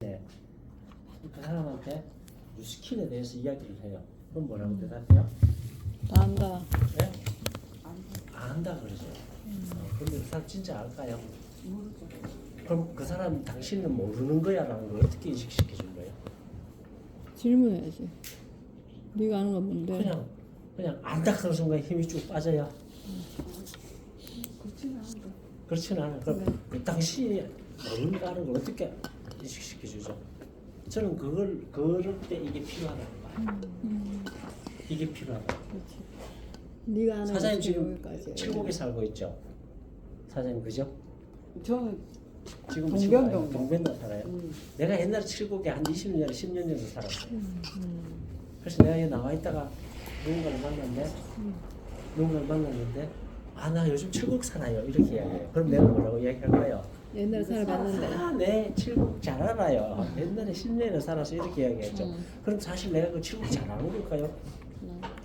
네. 그 사람한테 뉴스킨에 대해서 이야기를 해요. 그럼 뭐라고 대답해요? 다 안다. 네? 안 한다 그러죠. 근데 그 사람 진짜 알까요? 모르죠. 그럼 그 사람 당신은 모르는 거야라는 걸 어떻게 인식시켜 준 거예요? 질문해야지. 네가 아는 건 뭔데? 그냥 안다 그런 순간 힘이 쭉 빠져요. 그렇지는 않은데. 그렇지는 않아요. 그럼 그 당신이 모른다는 걸 어떻게 인식시켜 주죠? 저는 그럴 때 이게 필요하다고 봐요. 이게 필요하다. 그렇지. 네가 아는 사장님 건 지금 여기까지야. 칠곡에 살고 있죠? 사장님 그죠? 저는 지금 동변동. 동변동 살아요. 내가 옛날에 칠곡에 한 20년, 10년 정도 살았어요. 그래서 내가 여기 나와 있다가 누군가를 만났는데 나 요즘 칠곡 살아요 이렇게 이야기해요. 그럼 내가 뭐라고 이야기할까요? 옛날에 살아봤는데. 네 칠곡 잘 알아요. 옛날에 10년을 살아서 이렇게 이야기했죠. 그럼 사실 내가 그 칠곡 잘 아는 걸까요?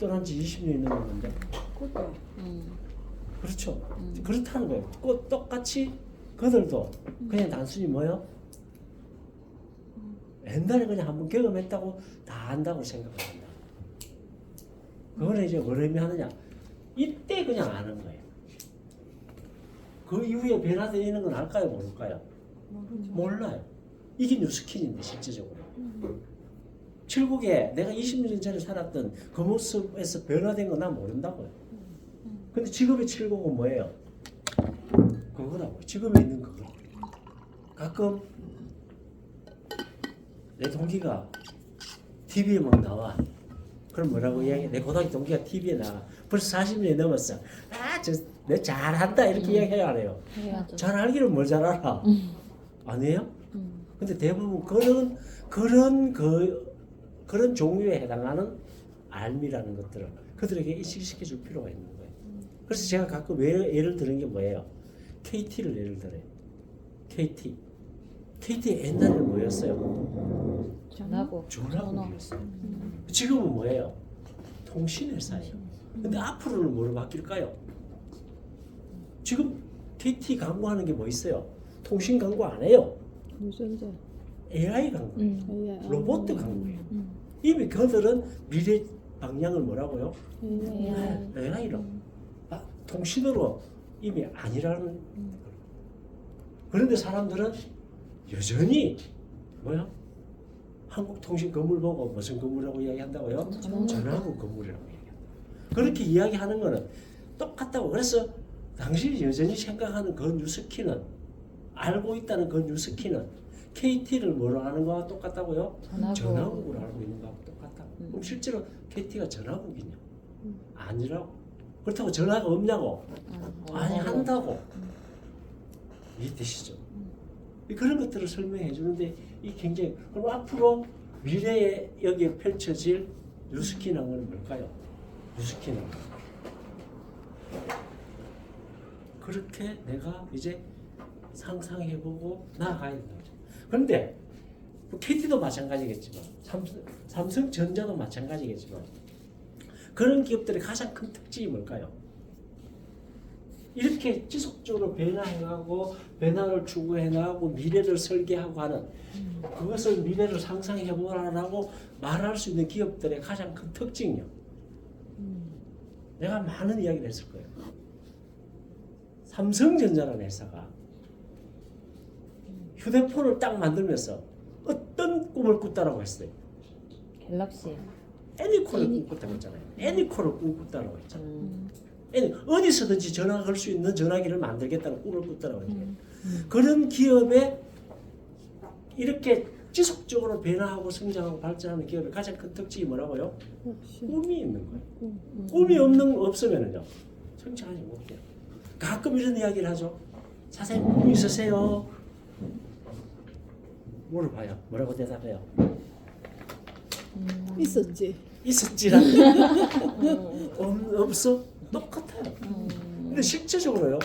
떠난 지 20년이 넘었는데. 그것도 그렇죠. 그렇다는 거예요. 꼭 똑같이 그들도 그냥 단순히 뭐요? 옛날에 그냥 한번 경험했다고 다 안다고 생각합니다. 그거는 이제 뭘 의미하느냐? 이때 그냥 아는 거예요. 그 이후에 변화되는 건 알까요? 모를까요? 모르죠. 몰라요. 이게 뉴스킨인데 실제적으로. 칠곡에 내가 20년 전에 살았던 그 모습에서 변화된 건 난 모른다고요. 근데 지금의 칠곡은 뭐예요? 그거라고. 지금에 있는 그거. 가끔 내 동기가 TV에 막 나와. 그럼 뭐라고 이야기해? 내 고등학교 동기가 TV에 나와. 벌써 40년이 넘었어. 내 잘한다 이렇게 이야기해요, 안 해요? 해야죠. 잘 알기는 뭘 잘 알아? 아니에요? 근데 대부분 그런 종류에 해당하는 알미라는 것들을 그들에게 인식시켜 줄 필요가 있는 거예요. 그래서 제가 가끔 예를 드는 게 뭐예요? KT를 예를 들어요. KT 옛날에 뭐였어요? 전화고. 전화국이었어요. 지금은 뭐예요? 통신회사예요. 근데 앞으로는 뭐로 바뀔까요? 지금 KT 광고하는 게 뭐 있어요? 통신 광고 안 해요. 유전자. AI 광고예요. 로봇 광고예요. 음. 이미 그들은 미래 방향을 뭐라고요? AI. AI로. 통신으로 이미 아니라는. 그런데 사람들은 여전히 뭐야? 한국통신 건물 보고 무슨 건물이라고 이야기한다고요? 전화국 건물이라고 이야기한다. 그렇게 이야기하는 거는 똑같다고. 그래서 당신이 여전히 생각하는 그 뉴스키는 알고 있다는 그 뉴스키는 KT를 뭐로 하는 거와 똑같다고요? 전화국으로 알고 있는 거하고 똑같다. 그럼 실제로 KT가 전화국이냐? 아니라고. 그렇다고 전화가 없냐고? 아니 한다고. 이해되시죠? 그런 것들을 설명해 주는데 이 굉장히 그럼 앞으로 미래에 여기에 펼쳐질 뉴스키는 건 뭘까요? 뉴스키는 그렇게 내가 이제 상상해보고 나아가야 된다. 그런데 KT도 마찬가지겠지만 삼성전자도 마찬가지겠지만 그런 기업들의 가장 큰 특징이 뭘까요? 이렇게 지속적으로 변화해가고 변화를 추구해나가고 미래를 설계하고 하는 그것을 미래를 상상해보라고 말할 수 있는 기업들의 가장 큰 특징이요. 내가 많은 이야기를 했을 거예요. 삼성전자라는 회사가 휴대폰을 딱 만들면서 어떤 꿈을 꿨다라고 했어요? 갤럭시. 애니콜을 꿈꿨다고 했잖아요. 애니콜을 꿈꿨다라고 했잖아요. 어디서든지 전화 걸 수 있는 전화기를 만들겠다는 꿈을 꿨다라고 했잖아요. 그런 기업에 이렇게 지속적으로 변화하고 성장하고 발전하는 기업의 가장 큰 특징이 뭐라고요? 꿈이 있는 거예요. 꿈이 없으면은요 성장하지 못해요. 가끔 이런 이야기를 하죠. 사장님 꿈이 있으세요? 물어봐요. 뭐라고 대답해요? 있었지. 있었지라는 없어? 똑같아요. 근데 실제적으로요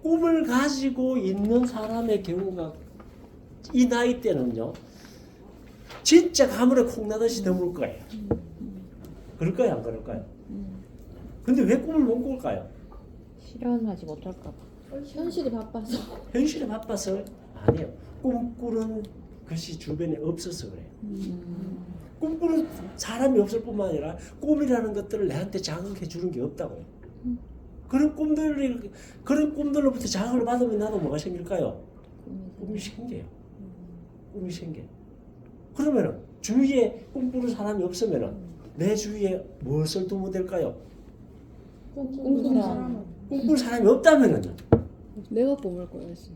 꿈을 가지고 있는 사람의 경우가 이 나이 때는요 진짜 가물에 콩나듯이 드물 거예요. 그럴까요? 안 그럴까요? 근데 왜 꿈을 못 꿀까요? 실현하지 못할까 봐. 현실이 바빠서. 현실에 바빠서 아니에요. 꿈꾸는 그것이 주변에 없어서 그래요. 꿈꾸는 사람이 없을 뿐만 아니라 꿈이라는 것들을 내한테 자극해 주는 게 없다고요. 그런 꿈들로부터 자극을 받으면 나도 뭐가 생길까요? 꿈이 생겨요. 꿈이 생겨. 그러면은 주위에 꿈꾸는 사람이 없으면은 내 주위에 무엇을 두면 될까요? 꿈꾸는 사람. 꿈꾸는 사람이 없다면은요. 내가 꿈을 꿔야지.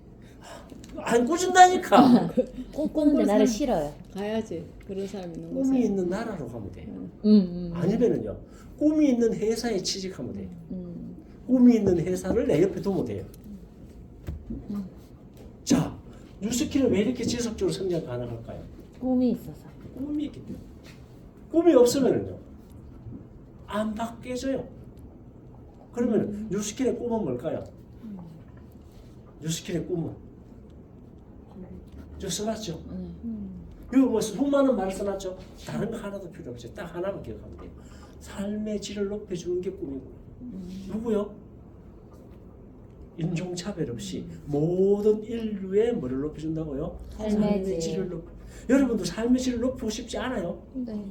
안 꾸준다니까. 꿈꾸는데 나를 싫어요. 가야지. 그런 사람 있는 곳에. 꿈이 있는 나라로 가면 돼요. 응. 아니면은요. 꿈이 있는 회사에 취직하면 돼요. 꿈이 있는 회사를 내 옆에 두면 돼요. 자, 뉴스키는 왜 이렇게 지속적으로 성장 가능할까요? 꿈이 있어서. 꿈이 있기 때문에. 꿈이 없으면은요. 안 바뀌어져요. 그러면 뉴스킬의 꿈은 뭘까요? 뉴스킬의 꿈은 저 써놨죠. 이거 뭐 수많은 말을 써놨죠. 다른 거 하나도 필요 없어요. 딱 하나만 기억하면 돼요. 삶의 질을 높여주는 게 꿈이고. 누구요? 인종차별 없이 모든 인류의 뭐를 높여준다고요? 삶의 질을 높여. 여러분도 삶의 질을 높이고 싶지 않아요? 네.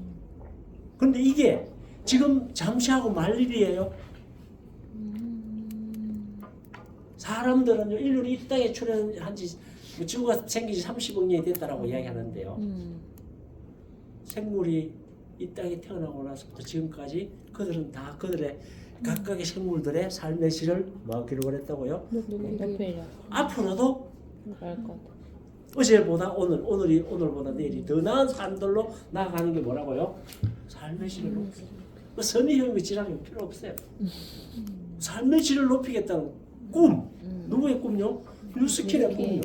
그런데 이게 지금 잠시 하고 말 일이에요. 사람들은요, 인류는 이 땅에 출현한 지, 지구가 생긴 지 30억 년이 됐다라고 이야기하는데요. 생물이 이 땅에 태어나고 나서부터 지금까지 그들은 다 그들의 각각의 생물들의 삶의 질을 뭐 기록을 했다고요? 높이려. 앞으로도 그럴 것 같아. 어제보다 오늘보다 내일이 더 나은 삶들로 나아가는 게 뭐라고요? 삶의 질을 높이는. 선의형의 질환이 필요 없어요. 삶의 질을 높이겠다는 꿈. 누구의 꿈요? 뉴스킬의 꿈요.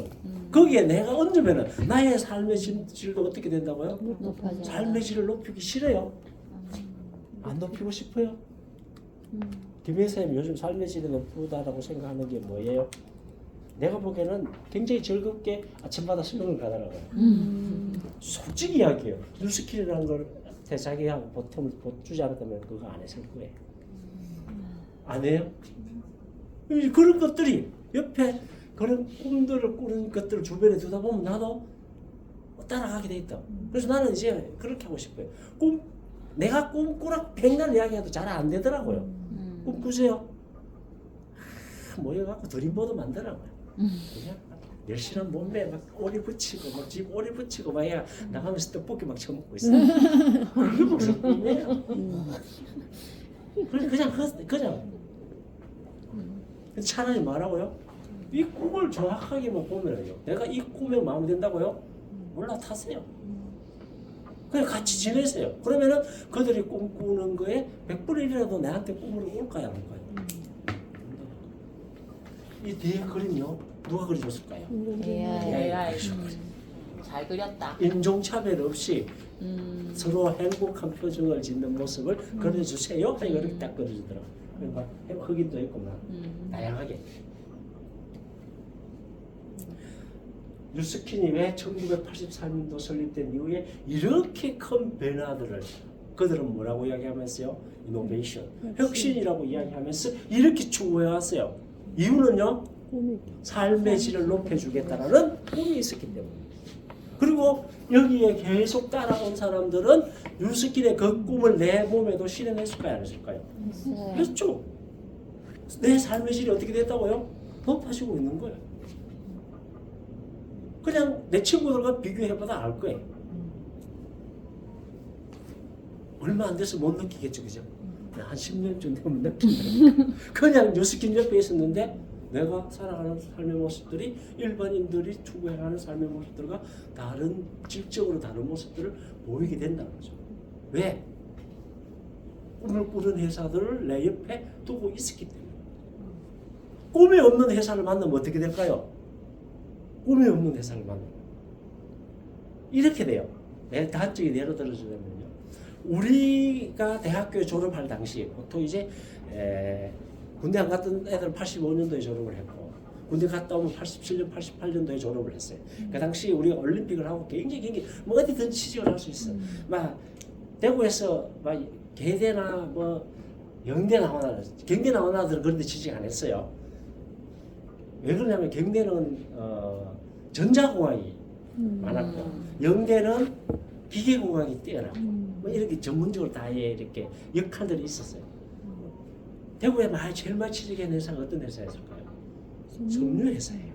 거기에 내가 얹으면은 나의 삶의 질도 어떻게 된다고요? 높아져. 삶의 질을 높이기 싫어요. 안 높이고 싶어요. 김혜 선생님 요즘 삶의 질이 높다라고 생각하는 게 뭐예요? 내가 보기에는 굉장히 즐겁게 아침마다 수능을 가더라고요. 솔직히 이야기해요. 뉴스킬이라는 걸 자기하고 보탬을 주지 않았다면 그거 안 했을 거예요. 안 해요? 그런 것들이 옆에 그런 꿈들을 꾸는 것들을 주변에 두다 보면 나도 따라가게 돼 있다. 그래서 나는 이제 그렇게 하고 싶어요. 내가 꿈꾸라 백날 이야기해도 잘 안 되더라고요. 꿈꾸세요. 모여갖고 드림보드 만들라고요. 그냥 열심한 몸매에 막 오리 붙이고 막 집 오리 붙이고 막 해야 나가면서 떡볶이 막 처먹고 있어요. 그게 무슨 꿈이에요? 그냥 차라리 말하고요. 이 꿈을 정확하게만 보면요. 내가 이 꿈에 마음에 든다고요? 올라타세요. 그냥 같이 지내세요. 그러면은 그들이 꿈꾸는 거에 100분의 1이라도 내한테 꿈을 올까요? 안 올까요? 이 뒤에 그림요. 누가 그려줬을까요? AI. 잘 그렸다. 인종차별 없이 서로 행복한 표정을 짓는 모습을 그려주세요. 하니 그렇게 딱 그려주더라고요. 그러니까 흑인도 있고 막 다양하게. 뉴스킨이 왜 1983년도 설립된 이후에 이렇게 큰 변화들을 그들은 뭐라고 이야기하면서요? 이노베이션, 혁신이라고 이야기하면서 이렇게 추구해왔어요. 이유는요? 삶의 질을 높여주겠다라는 꿈이 있었기 때문에. 그리고 여기에 계속 따라온 사람들은 뉴스킨의 그 꿈을 내 몸에도 실현했을까요? 안 했을까요? 했죠. 내 삶의 질이 어떻게 됐다고요? 높아지고 있는 거예요. 그냥 내 친구들과 비교해봐도 알 거예요. 얼마 안 돼서 못 느끼겠죠, 그죠? 한 10년쯤 되면 느낀다. 그냥 뉴스킨 옆에 있었는데 내가 살아가는 삶의 모습들이 일반인들이 추구해가는 삶의 모습들과 다른 질적으로 다른 모습들을 보이게 된다는 거죠. 왜? 꿈을 꾸는 회사들을 내 옆에 두고 있었기 때문에. 꿈이 없는 회사를 만나면 어떻게 될까요? 꿈이 없는 회사를 만나면 이렇게 돼요. 내가 단적인 예로 들어주자면요. 우리가 대학교에 졸업할 당시 보통 이제 군대 안 갔던 애들은 85년도에 졸업을 했고 군대 갔다 오면 87년, 88년도에 졸업을 했어요. 그 당시 우리가 올림픽을 하고 굉장히 뭐 어디든지 취직을 할 수 있어. 막 대구에서 막 계대나 뭐 영대 나오나 경대 나오나들은 그런데 취직 안 했어요. 왜 그러냐면 경대는 전자공학이 많았고 영대는 기계공학이 뛰어나고 뭐 이렇게 전문적으로 다 이렇게 역할들이 있었어요. 대구에 제일 많이 취직한 회사가 어떤 회사였을까요? 섬유 회사예요.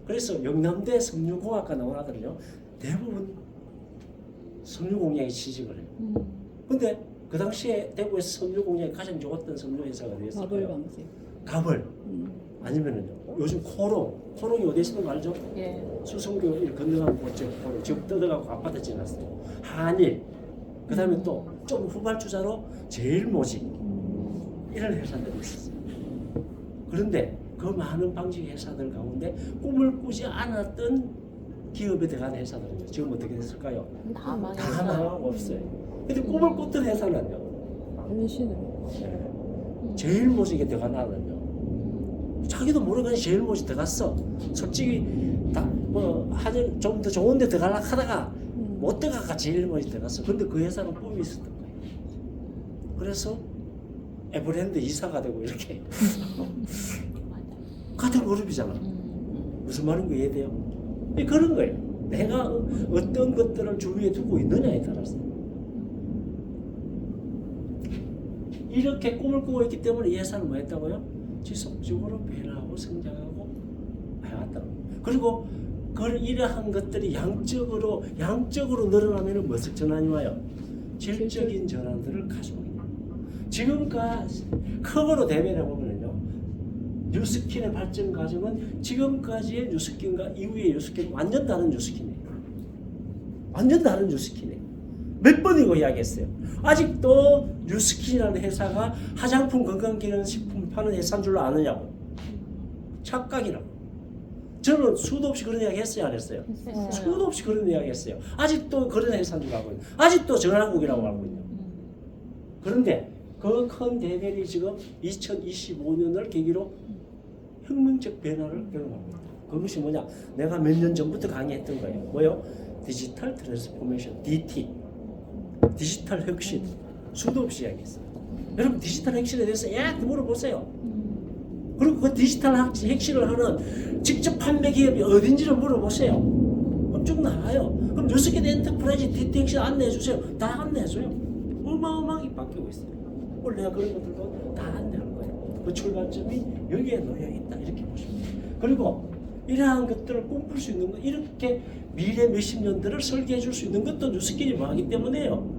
그래서 영남대 섬유공학과 나온 아들은요 대부분 섬유 공장에 취직을 해요. 근데 그 당시에 대구에서 섬유 공장이 가장 좋았던 섬유 회사가 밥을 어디였을까요? 방식. 가벌 아니면은요 요즘 코롱이 어디 있는 거 알죠? 예. 수성교 이렇게 건너가고 코롱 지금 뜯어가고 아파트 지났어요. 한일 그다음에 또 좀 후발주자로 제일모직 이런 회사들이 있었어요. 그런데 그 많은 방직 회사들 가운데 꿈을 꾸지 않았던 기업에 들어간 회사들은요 지금 어떻게 됐을까요? 다 다 망하고 없어요. 근데 꿈을 꿨던 회사는요 현실은 제일모직에 들어간 아들은요 자기도 모르게 제일모직 들어갔어. 솔직히 뭐 하늘 좀 더 좋은 데 들어가려고 하다가 못 들어가가 제일모직 들어갔어. 근데 그 회사는 꿈이 있었던 거예요. 그래서 에버랜드 이사가 되고 이렇게 같은 그룹이잖아. 무슨 말인지 이해돼요? 그런 거예요. 내가 어떤 것들을 주위에 두고 있느냐에 따라서 이렇게 꿈을 꾸고 있기 때문에 이 회사는 뭐 했다고요? 지속적으로 변화하고 성장하고 해왔다고. 그리고 이러한 것들이 양적으로 늘어나면 무슨 전환이 와요? 질적인 전환들을 가져와요. 지금까지 크거로 대변해 보면요, 뉴스킨의 발전 과정은 지금까지의 뉴스킨과 이후의 뉴스킨 완전 다른 뉴스킨이에요. 완전 다른 뉴스킨이에요. 몇 번이고 이야기했어요. 아직도 뉴스킨이라는 회사가 화장품 건강기능식품 파는 회사인 줄 아느냐고. 착각이라고. 저는 수도 없이 그런 이야기 했어요, 안 했어요? 했어요. 수도 없이 그런 이야기 했어요. 아직도 그런 회사인 줄 알고 있는. 아직도 전화국이라고 알고 있는. 그런데 그 큰 대변이 지금 2025년을 계기로 혁명적 변화를 경험합니다. 그것이 뭐냐? 내가 몇 년 전부터 강의했던 거예요. 뭐요? 디지털 트랜스포메이션, DT. 디지털 혁신. 수도 없이 이야기했어요. 여러분 디지털 혁신에 대해서 물어보세요. 그리고 그 디지털 혁신을 하는 직접 판매 기업이 어딘지를 물어보세요. 그럼 쭉 나와요. 그럼 뉴스켓 엔터프라이즈 DT 혁신 안내해 주세요. 다 안내해 줘요. 어마어마하게 바뀌고 있어요. 원래 내가 그런 것들도 다 안내할 거예요. 그 출발점이 여기에 놓여 있다 이렇게 보시면 돼요. 그리고 이러한 것들을 꿈꿀 수 있는 것, 이렇게 미래 몇십 년들을 설계해 줄 수 있는 것도 뉴스킨이 뭐하기 때문에요.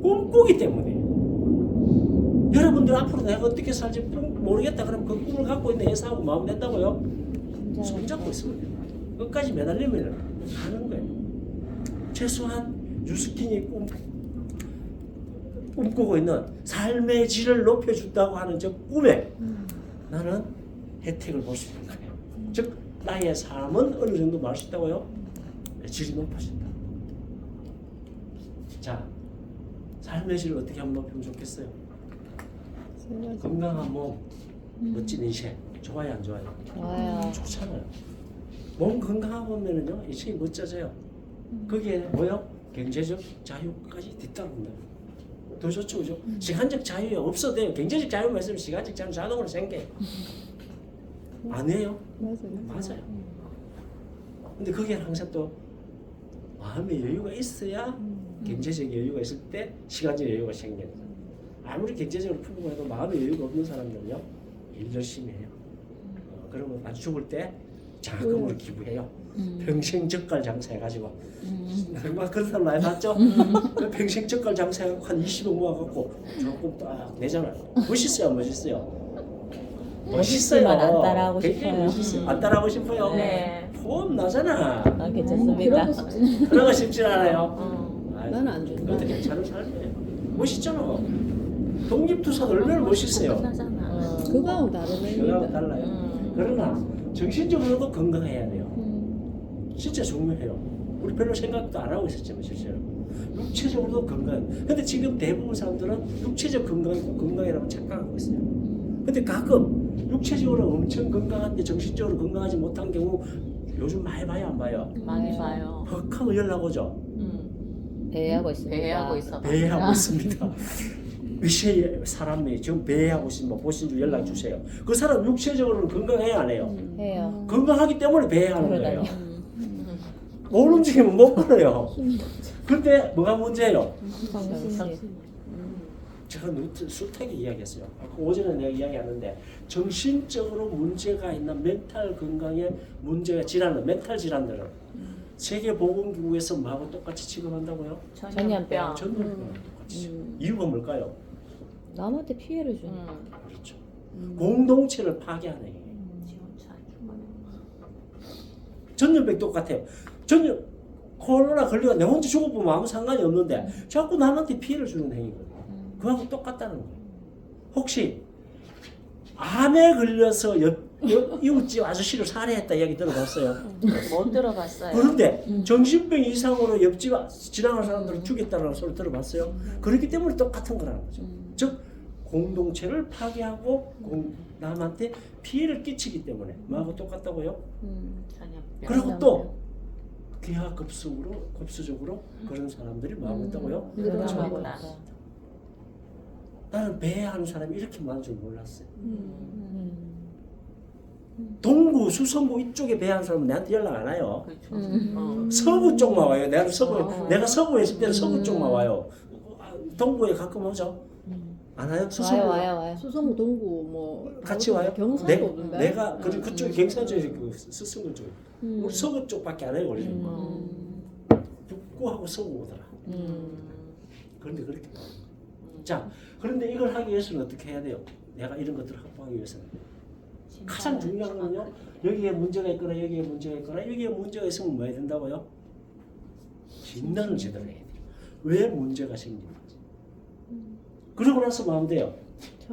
꿈꾸기 때문에요. 여러분들 앞으로 내가 어떻게 살지 모르겠다 그러면 그 꿈을 갖고 있는 회사하고 마음 낸다고요? 손잡고 있으면 돼요. 끝까지 매달리면 하는 거예요. 최소한 뉴스킨이 꿈꾸고 있는 삶의 질을 높여준다고 하는 저 꿈에 나는 혜택을 볼 수 있는 거예요. 즉 나의 삶은 어느 정도 말 수 있다고요? 질이 높아진다. 자, 삶의 질을 어떻게 하면 높이면 좋겠어요? 건강한 몸, 멋진 인생, 좋아요 안 좋아요? 좋아요. 좋잖아요. 몸 건강하면은요 인생이 멋져져요. 거기에 뭐요? 경제적 자유까지 뒤따릅니다. 더 좋죠, 그죠? 시간적 자유가 없어도 돼요. 경제적 자유만 있으면 시간적 자유는 자동으로 생겨요. 아니에요? 맞아요. 근데 거기에 항상 또 마음의 여유가 있어야 경제적 여유가 있을 때 시간적 여유가 생겨요. 아무리 경제적으로 풀고 해도 마음의 여유가 없는 사람들은요 일 열심히 해요. 그러면 아주 죽을 때 자금으로 기부해요. 평생 젓갈 장사해가지고 막 그런 사람 많이 봤죠? 그 평생 젓갈 장사해갖고 한 20억 모아갖고 조금 딱 내잖아요. 멋있어요, 멋있어요? 멋있지만 안 따라하고 굉장히 싶어요. 멋있어요. 안 따라하고 싶어요? 네. 폼 나잖아. 아, 괜찮습니다. 그러고 싶진 않아요. 나는 안 준다. 그것도 괜찮은 삶이에요. 멋있잖아. 독립투사 얼마나 멋있어요. 끝나잖아. 그거하고 다른 그거하고 의미다. 달라요. 그러나 정신적으로도 건강해야 돼요. 진짜 중요해요. 우리 별로 생각도 안 하고 있었지만 실제로 육체적으로도 건강. 근데 지금 대부분 사람들은 육체적 건강이라고 착각하고 있어요. 근데 가끔 육체적으로 엄청 건강한데 정신적으로 건강하지 못한 경우 요즘 많이 봐요, 안 봐요? 많이 봐요. 헉하고 연락 오죠. 배회하고 있습니다. 배회하고 있어. 배회하고 있습니다. 위시의 사람이 지금 배회하고 있으면 뭐 보신 줄 연락 주세요. 그 사람 육체적으로는 건강해야 안 해요. 해요. 건강하기 때문에 배회하는 그러다니요. 거예요. 못 움직이면 못 걸어요. 근데 뭐가 문제예요? 정신이. 제가 수태기 이야기했어요. 아까 오전에 내가 이야기하는데 정신적으로 문제가 있는 멘탈 건강에 문제가 질환은 멘탈 질환들은 세계보건기구에서 뭐하고 똑같이 취급한다고요? 전염병. 전염병 똑같이. 이유가 뭘까요? 남한테 피해를 주니. 그렇죠. 공동체를 파괴하는 행위. 전염병 똑같아요. 코로나 걸리고 내 혼자 죽어보면 아무 상관이 없는데 자꾸 남한테 피해를 주는 행위거든요. 그거하고 똑같다는 거예요. 혹시 암에 걸려서 이웃집 아저씨를 살해했다 이야기 들어봤어요? 못 들어봤어요. 그런데 정신병 이상으로 옆집 지나가는 사람들을 죽였다는 소리 들어봤어요? 그렇기 때문에 똑같은 거라는 거죠. 즉 공동체를 파괴하고 남한테 피해를 끼치기 때문에 뭐하고 똑같다고요? 전염병. 그리고 또 기하급수적으로 그런 사람들이 뭐하고 있다고요? 늘어나고 저는 나는 배회하는 사람이 이렇게 많은 줄 몰랐어요. 동구, 수성구 이쪽에 배회하는 사람은 나한테 연락 안 와요. 그렇죠. 서구 쪽만 와요. 내가 아, 서구에 있을 때는 서구 쪽만 와요. 동구에 가끔 오죠. 안 와요? 수성구 와요. 수성구 동구 뭐 같이 와요? 경상도 오던데. 내가 그쪽 경상도에 그 수성구 쪽, 우리 서구 쪽밖에 안 해요. 우리 북구하고 서구 오더라. 그런데 그렇게. 자, 그런데 이걸 하기 위해서는 어떻게 해야 돼요? 내가 이런 것들을 확보하기 위해서는 가장 중요한 거는요. 여기에 문제가 있거나 여기에 문제가 있거나 여기에 문제가 있으면 뭐 해야 된다고요? 진단을 제대로 해야 돼요. 왜 문제가 생기는지. 그러고 나서 뭐 하면 돼요?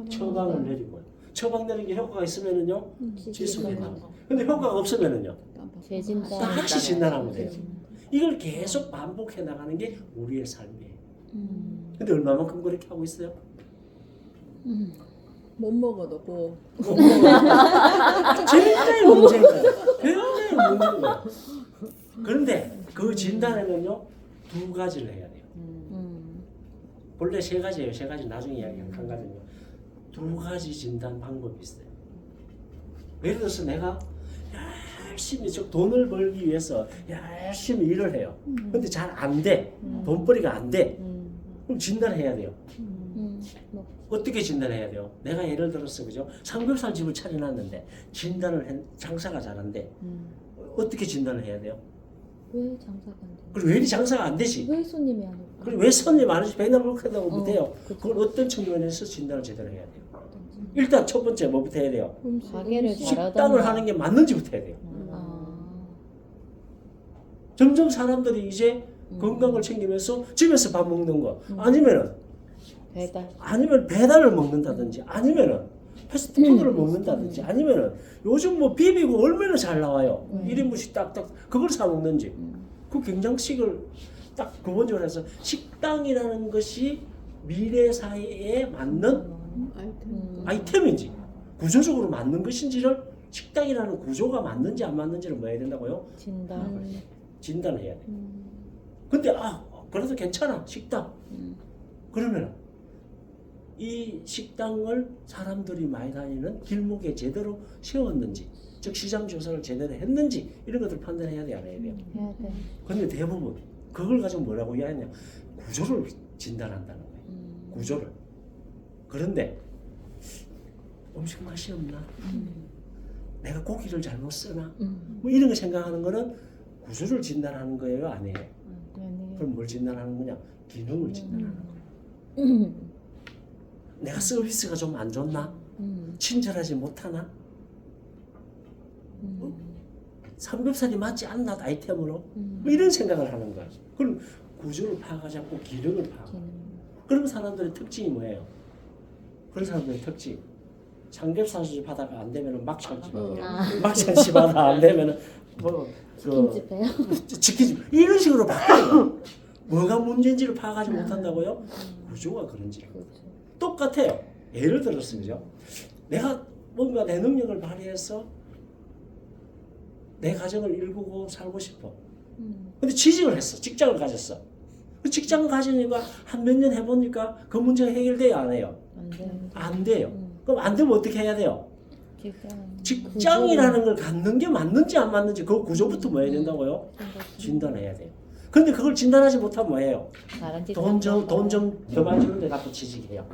처방을 내리고요. 처방 내리는 게 효과가 있으면은요 지속된다. 근데 효과가 없으면은요 재진단. 다시 진단하면 돼요. 이걸 계속 반복해 나가는 게 우리의 삶이에요. 근데 얼마만큼 그렇게 하고 있어요? 못 먹어도 고. 굉장히 문제인 거예요. 굉장히 문제인 거예요. 그런데 그 진단에는요 두 가지를 해야 돼요. 본래 세 가지예요. 세 가지 나중에 이야기하면 한 가지는요. 두 가지 진단 방법이 있어요. 예를 들어서 내가 열심히 돈을 벌기 위해서 열심히 일을 해요. 근데 잘 안 돼. 돈벌이가 안 돼. 그럼 진단해야 돼요. 어떻게 진단해야 돼요? 내가 예를 들어서 그죠? 삼겹살 집을 차려놨는데 장사가 잘 안 돼. 어떻게 진단을 해야 돼요? 왜 장사가 안 돼? 그리고 왜 장사가 안 되지? 왜 손님이 안 와? 그리고 왜 손님 많으시 백날 먹겠다고 못해요? 그걸 어떤 측면에서 진단을 제대로 해야 돼요? 일단 첫 번째 뭐부터 해야 돼요? 가게를 식단을 하는 게 맞는지부터 해야 돼요. 점점 사람들이 이제 건강을 챙기면서 집에서 밥 먹는 거 아니면 배달을 먹는다든지 아니면은 패스트푸드를 먹는다든지 아니면은 요즘 뭐 비비고 얼마나 잘 나와요. 1인분씩 딱딱 그걸 사 먹는지 그 경장식을 딱 근본적으로 해서 식당이라는 것이 미래 사회에 맞는 아이템인지 구조적으로 맞는 것인지를 식당이라는 구조가 맞는지 안 맞는지를 뭐 해야 된다고요? 진단해야 돼. 근데 그래도 괜찮아 식당. 그러면 이 식당을 사람들이 많이 다니는 길목에 제대로 세웠는지, 즉 시장 조사를 제대로 했는지 이런 것들 판단해야 돼, 안 해야 돼요? 해야 돼. 근데 대부분 그걸 가지고 뭐라고 이야기하냐? 구조를 진단한다는 거예요. 구조를. 그런데 음식 맛이 없나? 내가 고기를 잘못 쓰나? 뭐 이런 거 생각하는 거는 구조를 진단하는 거예요, 아니에요? 그럼 뭘 진단하는 거냐? 기능을 진단하는 거예요. 내가 서비스가 좀 안 좋나? 친절하지 못하나? 삼겹살이 맞지 않나 아이템으로? 뭐 이런 생각을 하는 거야. 그럼 구조를 파악하지 않고 기능을 파악. 그런 사람들의 특징이 뭐예요? 그런 사람들의 특징. 삼겹살집 하다가 안 되면은 막창집 하고 막창집 하다가 안 되면은 치킨집 해요? 치킨집 이런 식으로 바꿔요. 뭐가 문제인지를 파악하지 못한다고요? 구조가 그런지. 똑같아요. 예를 들어서 그죠? 내가 뭔가 내 능력을 발휘해서 내 가정을 일구고 살고 싶어. 근데 취직을 했어. 직장을 가졌어. 그 직장을 가지니까 한 몇 년 해보니까 그 문제가 해결돼요, 안 해요? 안 돼. 안 돼요. 그럼 안 되면 어떻게 해야 돼요? 직장이라는 걸 갖는 게 맞는지 안 맞는지 그 구조부터 뭐 해야 된다고요? 진단해야 돼요. 근데 그걸 진단하지 못하면 뭐예요? 돈 좀 더 많이 주는데 갖고 취직해요.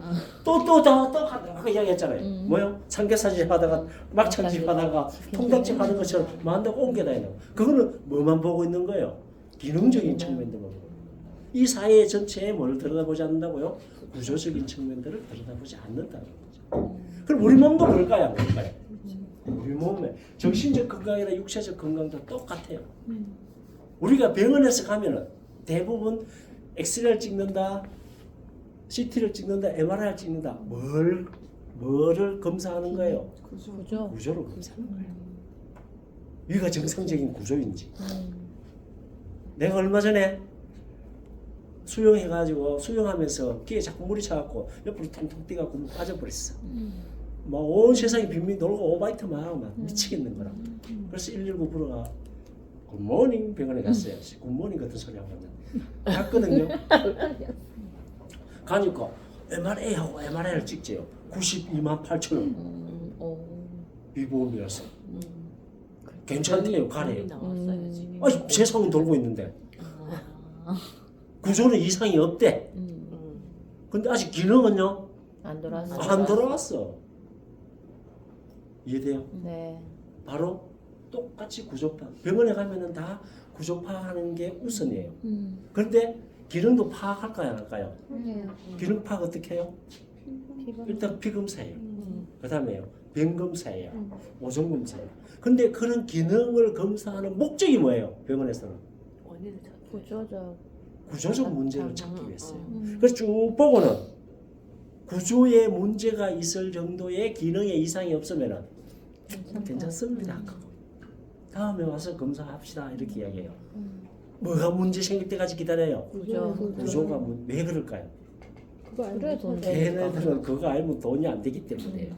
또 아까 이야기했잖아요. 뭐요? 삼겹살집 하다가 막창집 하다가 통닭집 하는 것처럼 만다고 옮겨다니는 거. 그거는 뭐만 보고 있는 거예요? 기능적인 측면들만 보고. 이 사회 전체에 뭘 들여다보지 않는다고요? 구조적인 측면들을 들여다보지 않는다는 거죠. 그럼 우리 몸도 그럴까요? 안 그럴까요? 우리 몸에 정신적 건강이나 육체적 건강도 똑같아요. 우리가 병원에서 가면은 대부분 엑스레이를 찍는다, CT를 찍는다, MRI를 찍는다. 뭐를 검사하는 거예요? 구조를 검사하는 거예요. 위가 정상적인 구조인지. 내가 얼마 전에 수영해가지고 수영하면서 귀에 자꾸 물이 차갖고 옆으로 통통 뛰갖고 물 빠져버렸어. 막 온 세상이 빈빈 돌고 오바이트만 하고 막 미치겠는 거라. 그래서 119 불러가 굿모닝 병원에 갔어요. 굿모닝 같은 소리 하고 갔거든요. 가니까 MRA하고 MRI를 찍재요. 92만 8천 원. 비보험이라서. 괜찮대요. 가래요. 나왔어요 지금. 아니 세상은 돌고 있는데 구조는 이상이 없대. 근데 아직 기능은요? 안 돌아왔어. 안 돌아왔어. 이해돼요? 네. 바로 똑같이 구조파. 병원에 가면은 다 구조파하는 게 우선이에요. 그런데 기능도 파악할까요, 안 할까요? 해요. 기능 파악 어떻게 해요? 일단 피검사예요. 그다음에요 병검사예요. 오존검사예요. 근데 그런 기능을 검사하는 목적이 뭐예요? 병원에서는 원인을 찾. 구조적. 구조적 문제를 찾기 위해서요. 그래서 쭉 보고는 구조에 문제가 있을 정도의 기능에 이상이 없으면은 괜찮습니다. 다음에 와서 검사합시다 이렇게 이야기해요. 뭐가 문제 생길 때까지 기다려요. 구조가 왜 그럴까요? 그거 알고 그래 돈 걔네들은 그거 알면 돈이 안 되기 때문에요.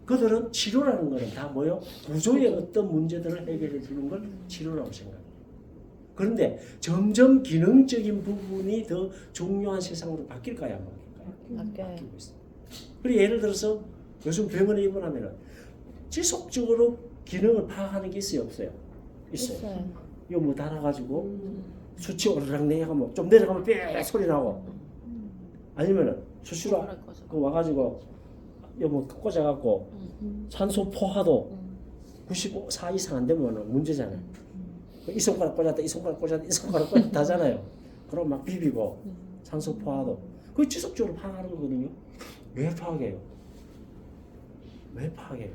그들은 치료라는 거는 다 뭐요? 구조의 어떤 문제들을 해결해 주는 걸 치료라고 생각해요. 그런데 점점 기능적인 부분이 더 중요한 세상으로 바뀔까요? 안 바뀔까요? 바뀌고 있어요. 그리고 예를 들어서 요즘 병원에 입원하면 지속적으로 기능을 파악하는 게 있어요? 없어요? 있어요. 이거 뭐 달아가지고 수치 오르락 내려가면 좀 내려가면 삐 소리 나고 아니면은 수시로 그 와가지고 이거 뭐 꽂아갖고 산소 포화도 94 이상 안 되면 문제잖아요. 이 손가락 꽂았다, 이 손가락 꽂았다, 이 손가락 꽂았다 하잖아요. 그럼 막 비비고 산소 포화도 그 지속적으로 파악하는 거거든요. 왜 파악해요? 왜 파악해요?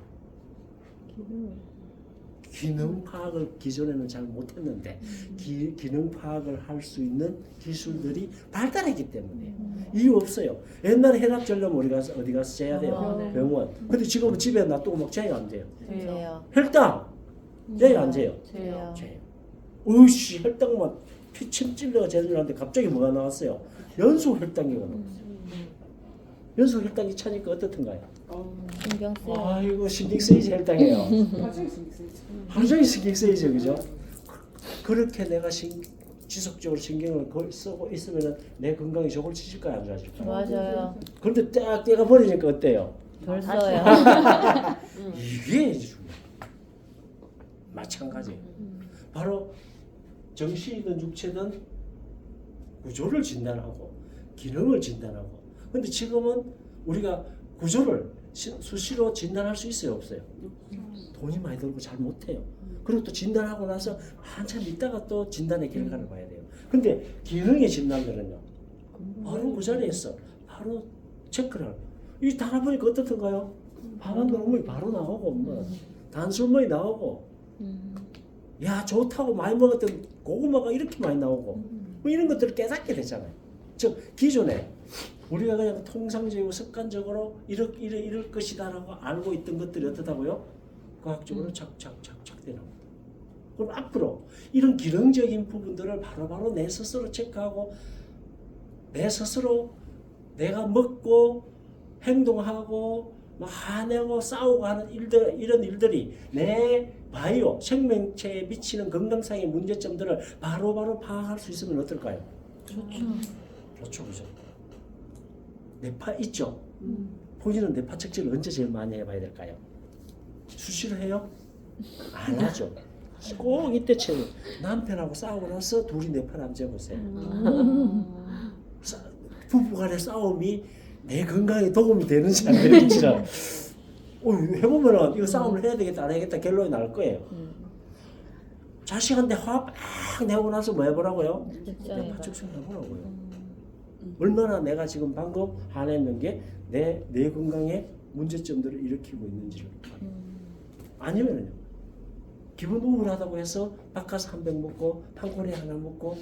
기능 파악을 기존에는 잘 못했는데 기능 파악을 할 수 있는 기술들이 발달했기 때문에 이유 없어요. 옛날에 혈압 재려면 우리가 어디 가서 재야 돼요? 네. 병원. 근데 지금은 집에 놔두고 막 재야 안 돼요. 돼요. 혈당 재야 안 재요? 돼요. 재요. 으씨 혈당만 피침 찔러가 재려는데 갑자기 뭐가 나왔어요? 연소 혈당이거든요. 연소 혈당이 차니까 어떻든가요? 신경 쓰여. 아이고 신경 쓰이지 혈당이에요. 하루 종일 신경 쓰이죠, 그죠? 그렇게 내가 지속적으로 신경을 쓰고 있으면 내 건강이 좋아질까요, 안 좋아질까요? 맞아요. 그런데 딱 떼가 버리니까 어때요? 덜 써요. 이게 중요해요. 마찬가지예요. 바로 정신이든 육체든 구조를 진단하고 기능을 진단하고. 근데 지금은 우리가 구조를 수시로 진단할 수 있어요, 없어요? 돈이 많이 들고 잘 못해요. 그리고 또 진단하고 나서 한참 있다가 또 진단의 결과를 봐야 돼요. 근데 기능의 진단들은요, 바로 그 자리에서 바로 체크를 하고. 이 달아보니까 어떻던가요? 밥한 그릇이 바로 나오고, 뭐 단술물이 나오고, 야 좋다고 많이 먹었던 고구마가 이렇게 많이 나오고, 뭐 이런 것들을 깨닫게 되잖아요. 즉 기존에 우리가 그냥 통상적이고 습관적으로 이럴 것이다라고 알고 있던 것들이 어떻다고요? 과학적으로 착착착착 되는 겁니다. 그럼 앞으로 이런 기능적인 부분들을 바로바로 내 스스로 체크하고 내 스스로 내가 먹고 행동하고 막 화내고 싸우고 하는 이런 일들이 내 바이오 생명체에 미치는 건강상의 문제점들을 바로바로 파악할 수 있으면 어떨까요? 좋죠, 그죠? 뇌파 있죠? 본인은 뇌파 측정을 언제 제일 많이 해봐야 될까요? 수시로 해요? 안 하죠. 꼭 이때쯤 남편하고 싸우고 나서 둘이 뇌파를 한번 재보세요. 부부간의 싸움이 내 건강에 도움이 되는지 안 되는지를 해보면은 이거 싸움을 해야 되겠다 안 해야겠다 결론이 날 거예요. 자식한테 화 막 내고 나서 뭐 해보라고요? 뇌파 측정 해보라고요. 얼마나 내가 지금 방금 화냈는 게 내 건강에 문제점들을 일으키고 있는지를. 아니면은요. 기분 우울하다고 해서 바카스 한 병 먹고 판코리 하나 먹고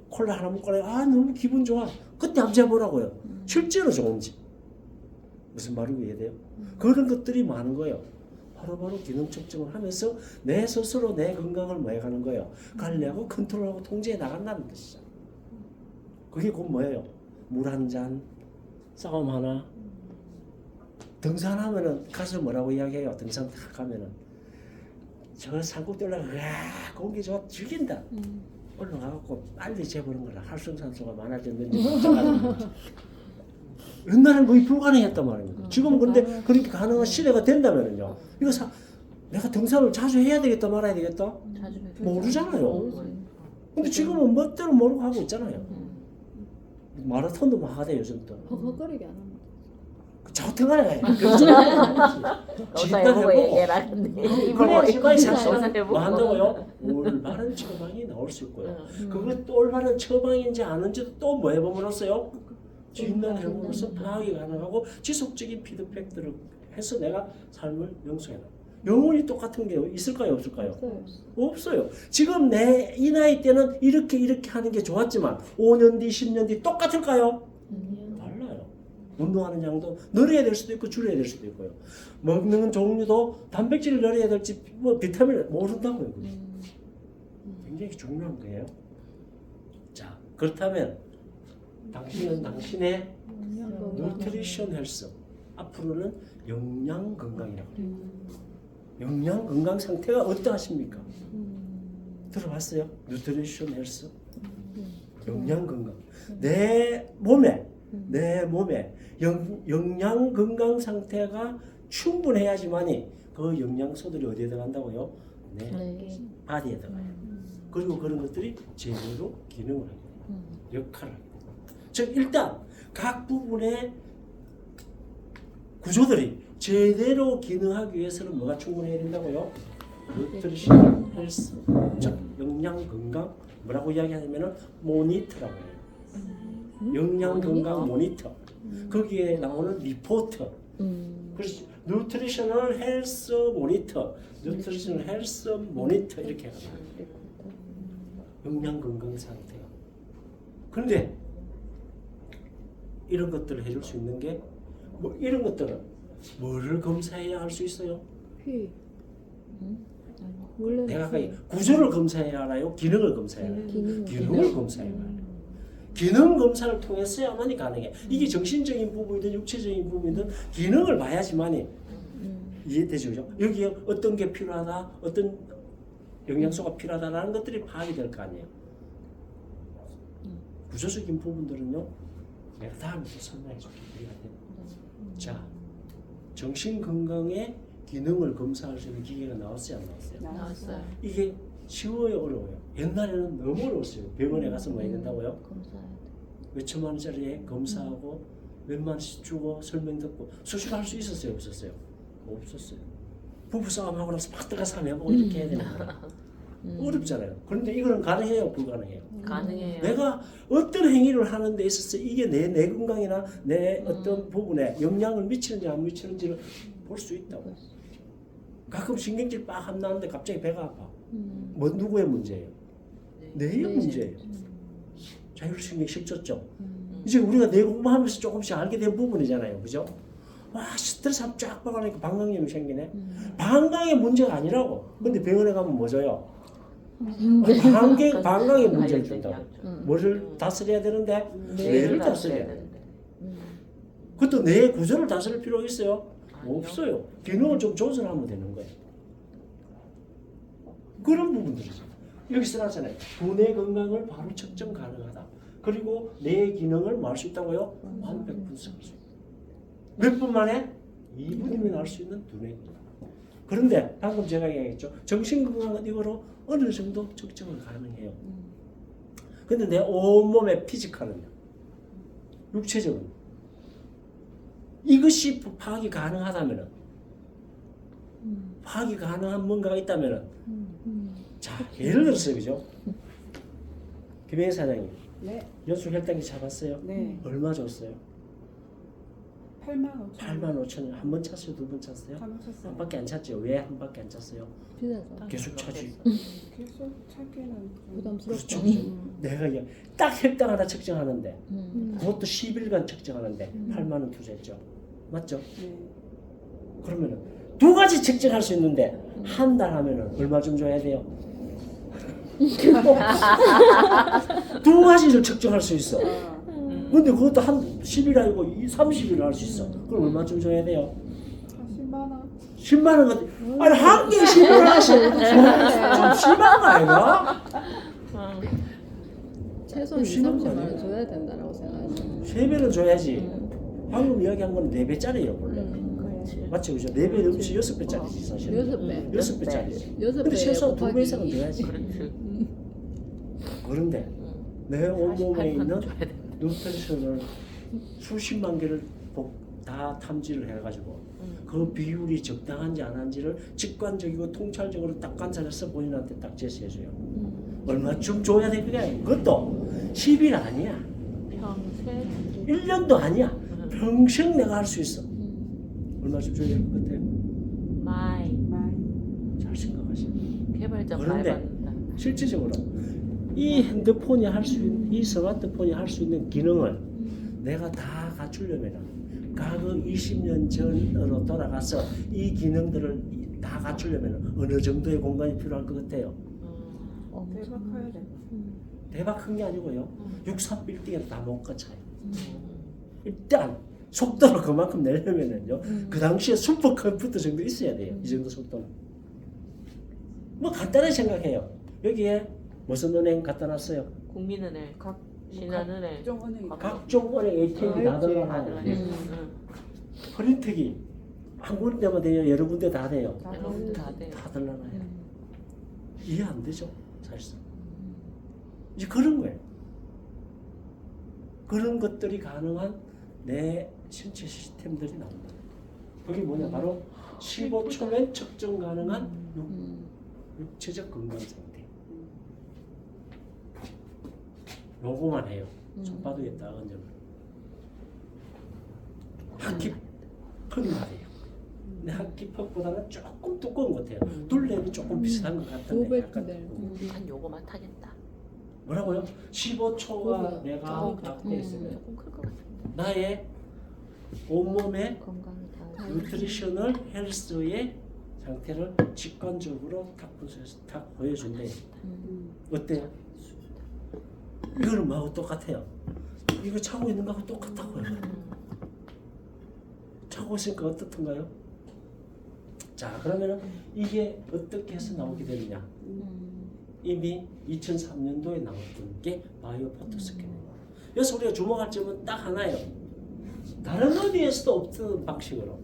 콜라 하나 먹고 너무 기분 좋아. 그때 한번 재보라고요. 실제로 좋은지. 무슨 말인지 이해돼요? 그런 것들이 많은 거예요. 바로바로 기능 측정을 하면서 내 스스로 내 건강을 뭐 해가는 거예요. 관리하고 컨트롤하고 통제해 나간다는 뜻이죠. 그게 곧 뭐예요? 물 한 잔, 싸움 하나. 등산하면은 가서 뭐라고 이야기해요? 등산 탁 가면은 저 산꼭대 올라가 공기 좋아 죽인다. 올라가갖고 빨리 재보는 거라 활성산소가 많아졌는지 걱정하는 거지. 옛날엔 거의 불가능했단 말입니다. 지금은 근데 그렇게 가능한 시대가 된다면은요. 이거 내가 등산을 자주 해야 되겠다 말아야 되겠다? 자주 모르잖아요. 근데 지금은 멋대로 모르고 하고 있잖아요. 마라톤도 막 하대 요즘 또. 헛헛거리게 안 합니다. 저탱하네. 어서 해보고 얘기해라. 근데 그래야 시간이 어서 삭제가 해보고. 뭐 한다고요? 올바른 처방이 나올 수 있고요. 그게 또 올바른 처방인지 아닌지도 또 뭐 해봄으로써요? 진단을 해봄으로써 파악이 가능하고 지속적인 피드백들을 해서 내가 삶을 영속해놔. 영원히 똑같은 게 있을까요? 없을까요? 없어요. 지금 내 이 나이 때는 이렇게 하는 게 좋았지만 5년 뒤, 10년 뒤 똑같을까요? 달라요. 운동하는 양도 늘어야 될 수도 있고 줄여야 될 수도 있고요. 먹는 종류도 단백질을 늘어야 될지 뭐 비타민을 모른다고요. 굉장히 중요한 거예요. 자, 그렇다면 당신은 당신의 뉴트리션 헬스, 앞으로는 영양 건강이라고 해요. 영양 건강 상태가 어떠하십니까? 들어봤어요? 뉴트리션 헬스? 영양 건강. 내 몸에 영양 건강 상태가 충분해야지만이 그 영양소들이 어디에 들어간다고요? 내 바디에 들어가요. 그리고 그런 것들이 제대로 기능을 하고 역할을 하고. 즉 일단 각 부분의 구조들이 제대로 기능하기 위해서는 뭐가 충분해야 된다고요? 뉴트리션 헬스, 즉 영양 건강 뭐라고 이야기하냐면은 모니터라고 해요. 영양 건강 모니터. 거기에 나오는 리포트. 그래서 뉴트리셔널 헬스 모니터, 뉴트리셔널 헬스 모니터 이렇게 해요. 영양 건강 상태가. 그런데 이런 것들을 해줄 수 있는 게 뭐 이런 것들은 뭐를 검사해야 할 수 있어요? 피. 내가 아까 구조를 검사해야 하나요? 기능을 검사해야 하나요? 기능을 검사해야 하나요? 기능 검사를 통해서야만이 가능해. 이게 정신적인 부분이든 육체적인 부분이든 기능을 봐야지만이 이해되죠, 그죠? 여기에 어떤 게 필요하다, 어떤 영양소가 필요하다라는 것들이 파악이 될 거 아니에요. 구조적인 부분들은요, 내가 다음에 또 설명해 줄게. 자, 정신 건강의 기능을 검사할 수 있는 기계가 나왔어요, 안 나왔어요? 나왔어요. 이게 쉬워요, 어려워요? 옛날에는 너무 어려웠어요. 병원에 가서 뭐 해야 된다고요? 몇천만 원짜리 검사하고 몇만 원씩 주고 설명 듣고 수술할 수 있었어요, 없었어요? 없었어요. 부부싸움 하고 나서 막 들어가서 한번 해보고 이렇게 해야 되는 거예요. 어렵잖아요. 그런데 이거는 가능해요, 불가능해요? 가능해요. 내가 어떤 행위를 하는 데 있어서 이게 내 건강이나 내 어떤 부분에 영향을 미치는지 안 미치는지를 볼 수 있다고. 가끔 신경질 빡 안 나는데 갑자기 배가 아파. 뭐 누구의 문제예요? 내의 문제예요. 자율신경 실조증. 이제 우리가 내 공부하면서 조금씩 알게 된 부분이잖아요, 그죠? 와, 스트레스 한번 쫙 받으니까 방광염이 생기네. 방광의 문제가 아니라고. 근데 병원에 가면 뭐 줘요? 방광의 문제를 준다고. 뭐를 다스려야 되는데? 뇌를 다스려야 되는데. 그것도 뇌 구조를 다스릴 필요가 있어요? 없어요. 기능을 좀 조절하면 되는 거예요. 그런 부분들이죠. 여기 써놨잖아요. 두뇌 건강을 바로 측정 가능하다. 그리고 뇌 기능을 뭐 할 수 있다고요? 완벽 분석할 수 있다. 몇 분 만에? 2분이면 알 수 있는 두뇌입니다. 그런데 방금 제가 얘기했죠. 정신건강은 이거로 어느 정도 측정은 가능해요. 근데 내 온몸의 피지컬은요. 육체적으로. 이것이 파악이 가능하다면은 파악이 가능한 뭔가가 있다면은 자, 예를 들어서 그죠? 김혜희 사장님 네. 여수 혈당기 잡았어요? 네. 얼마 줬어요? 8만 5천 8만 5천 원. 한 번 찼어요? 두 번 찼어요? 한 쳤어요. 한 바퀴 안 찼죠? 왜 한 바퀴 안 찼어요? 비싸서 계속 차지. 계속 찾기는 좀 부담스럽죠. 그렇죠. 내가 이게 딱 혈당 하나 측정하는데 음. 그것도 10일간 측정하는데 8만 원 투자했죠. 맞죠? 네. 그러면은 두 가지 측정할 수 있는데 한 달 하면은 얼마 좀 줘야 돼요? 두 가지를 측정할 수 있어. 아, 근데 그것도 한 10일 아니고 30일을 할 수 있어. 그럼 얼마쯤 줘야 돼요? 한 10만 원. 10만 원 같은. 아니 한 개에 10만 원씩 좀 심한 거 아닌가? 최소한 2, 심한 거 30만 원 아니에요? 줘야 된다라고 생각하죠. 3배는 줘야지. 방금 이야기한 건 4배짜리예요 원래. 그렇지. 맞죠, 그죠? 4배 넘지 6배짜리지 사실. 6배. 6배짜리지. 여섯 근데 배 최소한 2배 곱하기 이상은 줘야지. 그렇지. 그런데 내 온몸에 48만 있는 줘야 돼. 뉴트리션을 수십만 개를 다 탐지를 해가지고 그 비율이 적당한지 안 한지를 직관적이고 통찰적으로 딱 관찰해서 본인한테 딱 제시해줘요. 얼마쯤 줘야 돼 그게? 그것도 10일 아니야. 평생 1년도 아니야. 평생 내가 할 수 있어. 얼마쯤 줘야 될 것 같아요? 마이 많이. 잘 생각하시면. 개발자 많이 그런데 받는다. 실질적으로 이 핸드폰이 할 수 있는, 이 스마트폰이 할 수 있는 기능을 내가 다 갖추려면은 과거 20년 전으로 돌아가서 이 기능들을 다 갖추려면 어느 정도의 공간이 필요할 것 같아요? 대박 커야 돼. 대박 큰 게 아니고요. 63 빌딩에 다 못 갖춰요. 일단 속도를 그만큼 내려면은요. 그 당시에 슈퍼컴퓨터 정도 있어야 돼요. 이 정도 속도는. 뭐 간단하게 생각해요. 여기에 무슨 은행 갖다 놨어요? 국민은행, 각 신한은행, 종 은행이 각종 은행 ATM이 다 다 들어가요. 응. 프린트기 한 군데만 돼요? 여러 군데 다 돼요? 다 여러분들 다 돼. 다 들러나요. 이해 안 되죠? 사실상. 이제 그런 거예요. 그런 것들이 가능한 내 신체 시스템들이 나온다. 그게 뭐냐? 바로 15초면 측정 가능한 육체적 건강 상태. 요거만 해요. 손바닥에다 얹으면. 하키퍽이 말이에요. 근데 하키퍽보다는 조금 두꺼운 것 같아요. 둘레는 조금 비슷한 것 같은데. 500 약간 네. 한 요거만 타겠다. 뭐라고요? 15초가 그거는 내가 조금 딱 돼 있으면 조금 클 것 같은데. 나의 온몸의 건강이 다. 뉴트리셔널 헬스의 상태를 직관적으로 딱 분석해서 딱 보여준대. 어때요? 이거는 뭐하고 똑같아요. 이거 차고 있는 거하고 똑같다고요. 차고 있으니까 어떻던가요? 자, 그러면은 이게 어떻게 해서 나오게 되느냐? 이미 2003년도에 나왔던 게 바이오 포토 스캔입니다. 그래서 우리가 주목할 점은 딱 하나예요. 다른 어디에서도 없던 방식으로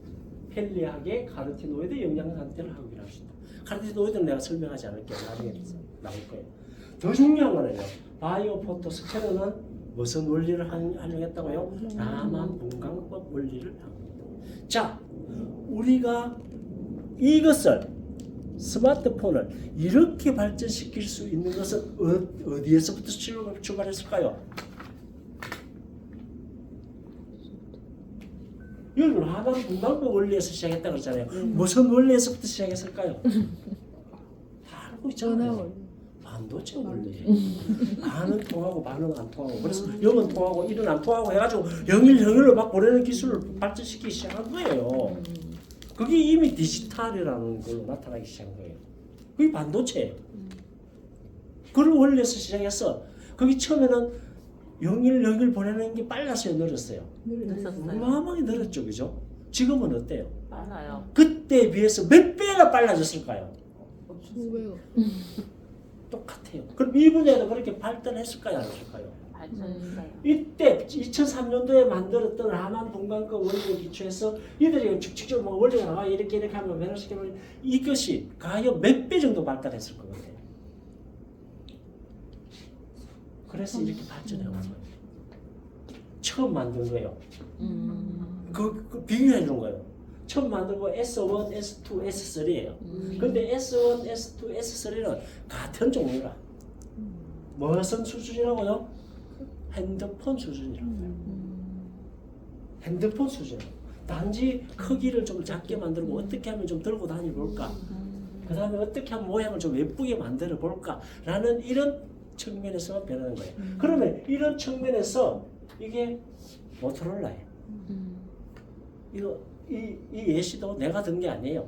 편리하게 카로티노이드 영양 상태를 확인할 수 있다. 카로티노이드는 내가 설명하지 않을게요. 나중에 나올 거예요. 더 중요한 거는요. 바이오 포토 스캐너는 무슨 원리를 활용했다고요? 라만 분광법 원리를 활용했다. 자, 우리가 이것을 스마트폰을 이렇게 발전시킬 수 있는 것은 어디에서부터 출발했을까요? 이건 라만 분광법 원리에서 시작했다고 그러잖아요. 무슨 원리에서부터 시작했을까요? 다 알고 있잖아요. 반도체 원리. 반은 통하고 반은 안 통하고. 그래서 0은 통하고 1은 안 통하고 해가지고 0을 막 보내는 기술을 발전시키기 시작한 거예요. 그게 이미 디지털이라는 걸로 나타나기 시작한 거예요. 그게 반도체예요. 그런 원리에서 시작해서 거기 처음에는 0을 보내는 게 빨랐어요, 늘었어요? 늦었어요. 어마어마하게 늘었죠, 그죠? 지금은 어때요? 빨라요. 그때에 비해서 몇 배가 빨라졌을까요? 수배가 똑같아요. 그럼 이 분야도 그렇게 발전했을까요, 안 했을까요? 발전했어요. 이때 2003년도에 만들었던 라만 분광법 원리에 기초해서 이들이 직접적으로 뭐 원리가 나와 이렇게 하면 변화시켜버리면 이것이 과연 몇 배 정도 발달했을 것 같아요. 그래서 이렇게 발전해 온 거예요. 처음 만든 거예요. 그 비교해 준 거예요. 처음 만든 거 S1, S2, S3예요. 근데 S1, S2, S3는 같은 종류라. 무슨 수준이라고요? 핸드폰 수준이라고요. 핸드폰 수준. 단지 크기를 좀 작게 만들고 어떻게 하면 좀 들고 다녀볼까? 그 다음에 어떻게 하면 모양을 좀 예쁘게 만들어 볼까? 라는 이런 측면에서 변하는 거예요. 그러면 이런 측면에서 이게 모토로라예요. 이 예시도 내가 든 게 아니에요.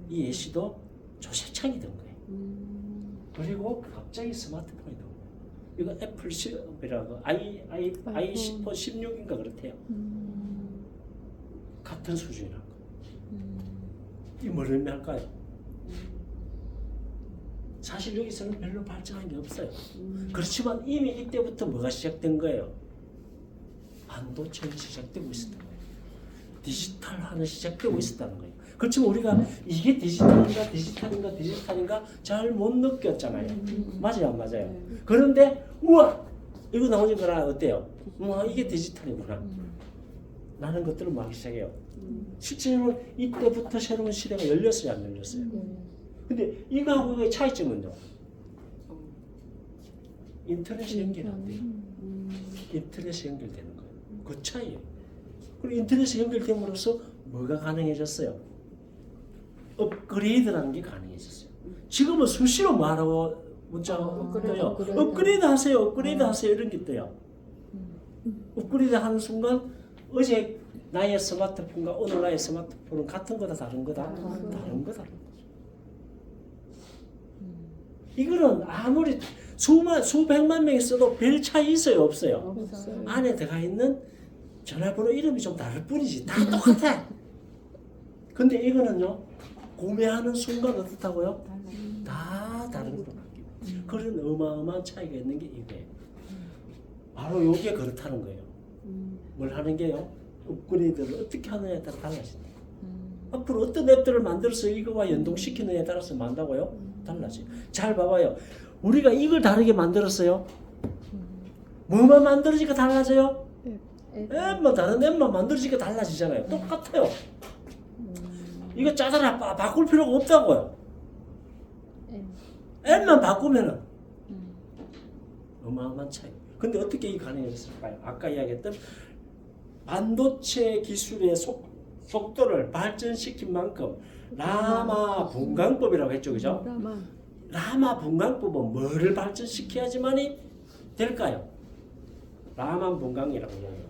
이 예시도 조세창이 든 거예요. 그리고 갑자기 스마트폰이 든 거예요. 이거 애플 10이라고 i10 16인가 그렇대요. 같은 수준이라고. 이 뭘 의미할까요? 사실 여기서는 별로 발전한 게 없어요. 그렇지만 이미 이때부터 뭐가 시작된 거예요? 반도체는 시작되고 있었던 거예요. 디지털화는 시작되고 있었다는 거예요. 그렇지만 우리가 이게 디지털인가 잘 못 느꼈잖아요. 맞아요, 안 맞아요? 그런데 우와 이거 나오는 거랑 어때요? 우와 이게 디지털이구나. 라는 것들을 막 시작해요. 실제로 이때부터 새로운 시대가 열렸어요, 안 열렸어요? 근데 이거하고의 차이점은요. 인터넷이 연결이 안 돼요. 인터넷이 연결되는 거예요. 그 차이예요. 그리고 인터넷이 연결됨으로써 뭐가 가능해졌어요? 업그레이드라는 게 가능해졌어요. 지금은 수시로 뭐하라고 문자 떠요? 업그레이드 하세요. 업그레이드 하세요. 이런 게 떠요. 업그레이드 하는 순간 어제 나의 스마트폰과 오늘 나의 스마트폰은 같은 거다 다른 거다? 다른 거다. 이거는 아무리 수백만 명이 써도 별 차이 있어요? 없어요? 안에 들어가 있는 전화번호 이름이 좀 다를 뿐이지 다 똑같아. 근데 이거는요 구매하는 순간 어떻다고요? 다 다른 거로 바뀌고 그런 어마어마한 차이가 있는 게 이거예요. 바로 이게 그렇다는 거예요. 뭘 하는 게요? 업그레이드를 어떻게 하느냐에 따라 달라진다. 앞으로 어떤 앱들을 만들어서 이거와 연동시키느냐에 따라서 만다고요? 달라져요. 잘 봐봐요. 우리가 이걸 다르게 만들었어요. 뭐만 만들어지니까 달라져요? 앱만 다른 앱만 만들어지니까 달라지잖아요. 똑같아요. 이거 짜다라 바꿀 필요가 없다고요. 앱만 바꾸면은 어마어마한 차이. 근데 어떻게 이게 가능했을까요? 아까 이야기했던 반도체 기술의 속도를 발전시킨 만큼 라마 분광법이라고 했죠, 그죠? 라마 분광법은 뭐를 발전시켜야지만이 될까요? 라만 분광이라고 이야기해요.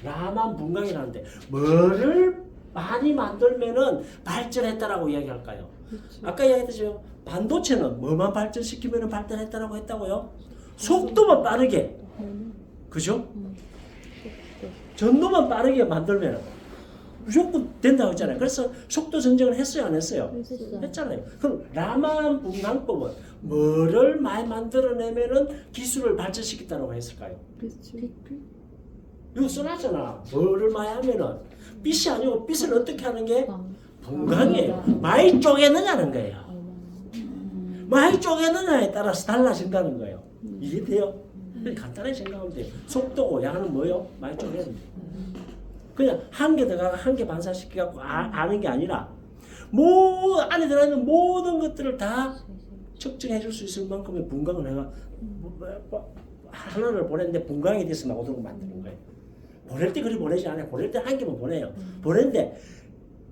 라만 분광이라는데 뭐를 많이 만들면은 발전했다라고 이야기할까요? 아까 이야기했죠. 반도체는 뭐만 발전시키면은 발전했다라고 했다고요? 속도만 빠르게, 그죠? 전도만 빠르게 만들면 무조건 된다고 했잖아요. 그래서 속도 전쟁을 했어요, 안 했어요? 했잖아요. 그럼 라만 분광법은 뭐를 많이 만들어내면은 기술을 발전시켰다고 했을까요? 이거 써놨잖아. 뭐를 많이 하면은 빛이 아니고 빛을 어떻게 하는 게 분광이에요. 많이 쪼개느냐는 거예요. 많이 쪼개느냐에 따라서 달라진다는 거예요. 이해돼요? 간단하게 생각하면 돼요. 속도고 양은 뭐요? 많이 쪼개는 거예요. 그냥 한 개 들어가고 한 개 반사시켜갖고 아는 게 아니라 안에 들어있는 모든 것들을 다 측정해 줄 수 있을 만큼의 분광을 내가 하나를 보냈는데 분광이 돼서 나오도록 만드는 거예요. 보낼 때 그리 보내지 않아요. 보낼 때 한 개만 보내요. 보냈는데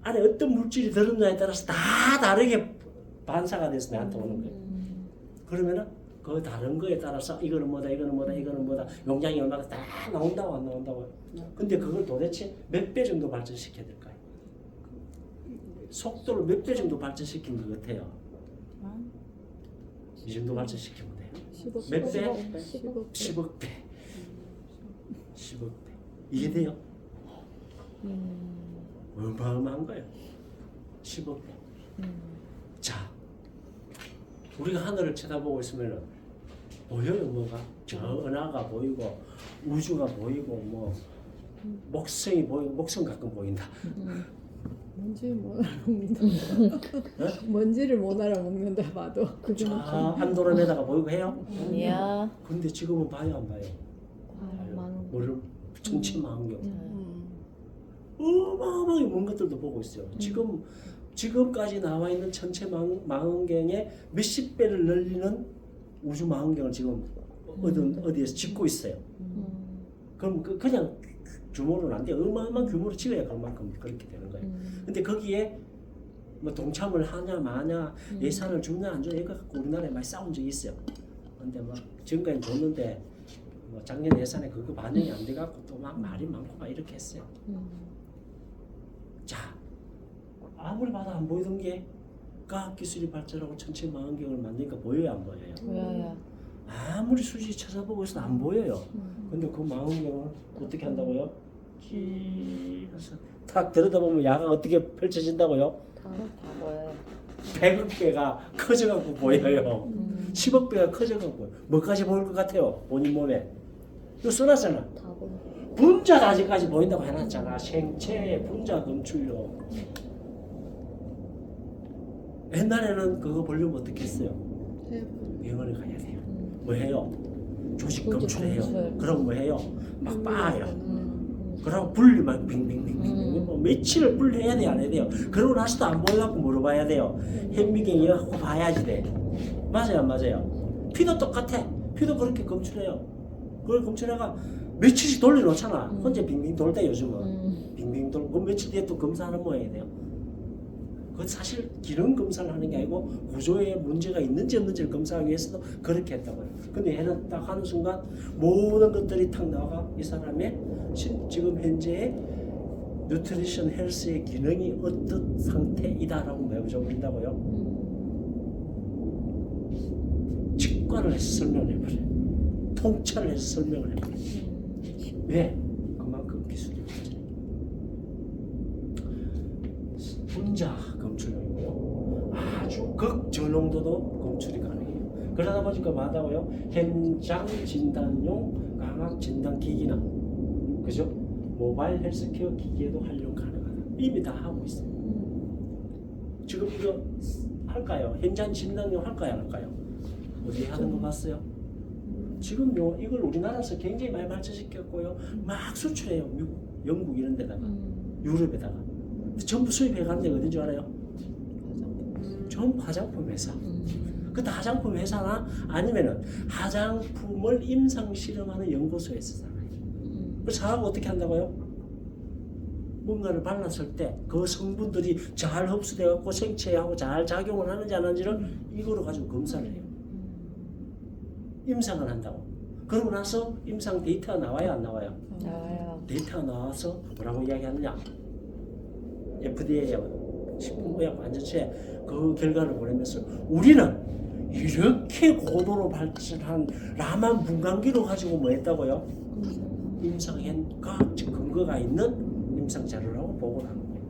안에 어떤 물질이 들었냐에 따라서 다 다르게 반사가 돼서 나한테 오는 거예요. 그러면은 그 다른 거에 따라서 이거는 뭐다, 이거는 뭐다, 이거는 뭐다, 용량이 얼마나 다 나온다고 안 나온다고요. 근데 그걸 도대체 몇 배 정도 발전시켜야 될까요? 속도를 몇 배 정도 발전시킨 것 같아요? 이 정도 발전시키면 돼요. 몇 배? 10억 배. 10억 배. 이해돼요? 어마어마한 거예요. 10억 배. 자, 우리가 하늘을 쳐다보고 있으면 보여요 뭐가 저 은하가 보이고 우주가 보이고 뭐 목성이 보이고 목성 가끔 보인다. 먼지를 못 알아먹는다. 먼지를 못 알아먹는다 봐도 그게 저 뭐 안드로메다가 보이고 해요. 아니야. 근데 지금은 봐요 안 봐요? 많은 우리는 천체망경 음. 어마어마하게 먼 것들도 보고 있어요. 지금까지 나와 있는 천체망원경의 몇십 배를 늘리는 우주망원경을 지금 어디에서 짓고 있어요. 그럼 그냥 규모로는 안 돼요. 어마어마한 규모로 찍어야 그만큼 그렇게 되는 거예요. 근데 거기에 뭐 동참을 하냐 마냐 예산을 주냐 안 주냐 이거 갖고 우리나라에 많이 싸운 적이 있어요. 근데 막 지금까지 줬는데 뭐 작년 예산에 그거 반영이 안 돼갖고 또 막 말이 많고 막 이렇게 했어요. 자, 아무리 봐도 안 보이던 게 과학기술이 발전하고 천체망원경을 만드니까 보여요 안 보여요? 보여요. 아무리 수지 찾아보고 있어도 안 보여요. 근데 그 망원경을 어떻게 한다고요? 길어서 탁 들여다보면 야가 어떻게 펼쳐진다고요? 다 보여요. 100억 배가 커져갖고 보여요. 10억 배가 커져갖고 뭐까지 보일 것 같아요? 본인 몸에 이거 써놨잖아. 다 보여. 분자 아직까지 보인다고 해놨잖아. 생체 분자 검출력. 옛날에는 그거 보려면 어떻게 했어요? 병원에 가야 돼요. 뭐 해요? 조직 검출해요. 검출. 그럼 뭐 해요? 막 빠요. 그러고 분리만 빙빙빙빙 뭐 며칠을 분리해야 돼요 안 해야 돼요? 그러고 나서도 안 보여갖고 물어봐야 돼요. 현미경이 하고 봐야지 돼. 맞아요 안 맞아요? 피도 똑같아. 피도 그렇게 검출해요. 그걸 검출해가 며칠씩 돌려놓잖아. 혼자 빙빙 돌다 요즘은. 빙빙 돌고 그 며칠 뒤에 또 검사하는 모양이 돼요. 그 사실 기능 검사를 하는 게 아니고 구조에 문제가 있는지 없는지를 검사하기 위해서도 그렇게 했다고요. 근데 얘는 딱 하는 순간 모든 것들이 탁 나와가 이 사람의 지금 현재의 뉴트리션 헬스의 기능이 어떤 상태이다라고 매겨버린다고요. 직관을 해서 설명을 해버려요. 통찰을 해서 설명을 해버려요. 왜? 그만큼 기술이 발전해요. 분자 검출용이고요. 아주 극저농도도 검출이 가능해요. 그러다 보니까 뭐하다고요? 현장 진단용 광학 진단 기기나 그죠? 모바일 헬스케어 기기에도 활용 가능하다. 이미 다 하고 있어요. 지금 이거 할까요? 현장 진단용 할까요? 안 할까요? 어디 하는 거 봤어요? 지금요 이걸 우리나라에서 굉장히 많이 발전시켰고요. 막 수출해요. 미국, 영국 이런 데다가 유럽에다가. 전부 수입해 가는 데가 어딘 줄 알아요? 전부 화장품 회사. 그 화장품 회사나 아니면은 화장품을 임상 실험하는 연구소에서 살아요. 그 사람은 어떻게 한다고요? 뭔가를 발랐을 때 그 성분들이 잘 흡수돼 갖고 생체하고 잘 작용을 하는지 안 하는지를 이거로 가지고 검사를 해요. 임상을 한다고. 그러고 나서 임상 데이터가 나와요 안 나와요? 나와요. 데이터가 나와서 뭐라고 이야기하느냐? FDA 식품의약안전처에 그 결과를 보내면서 우리는 이렇게 고도로 발전한 라만 분광기로 가지고 뭐 했다고요? 임상엔 과학적 근거가 있는 임상 자료라고 보고를 하는 거예요.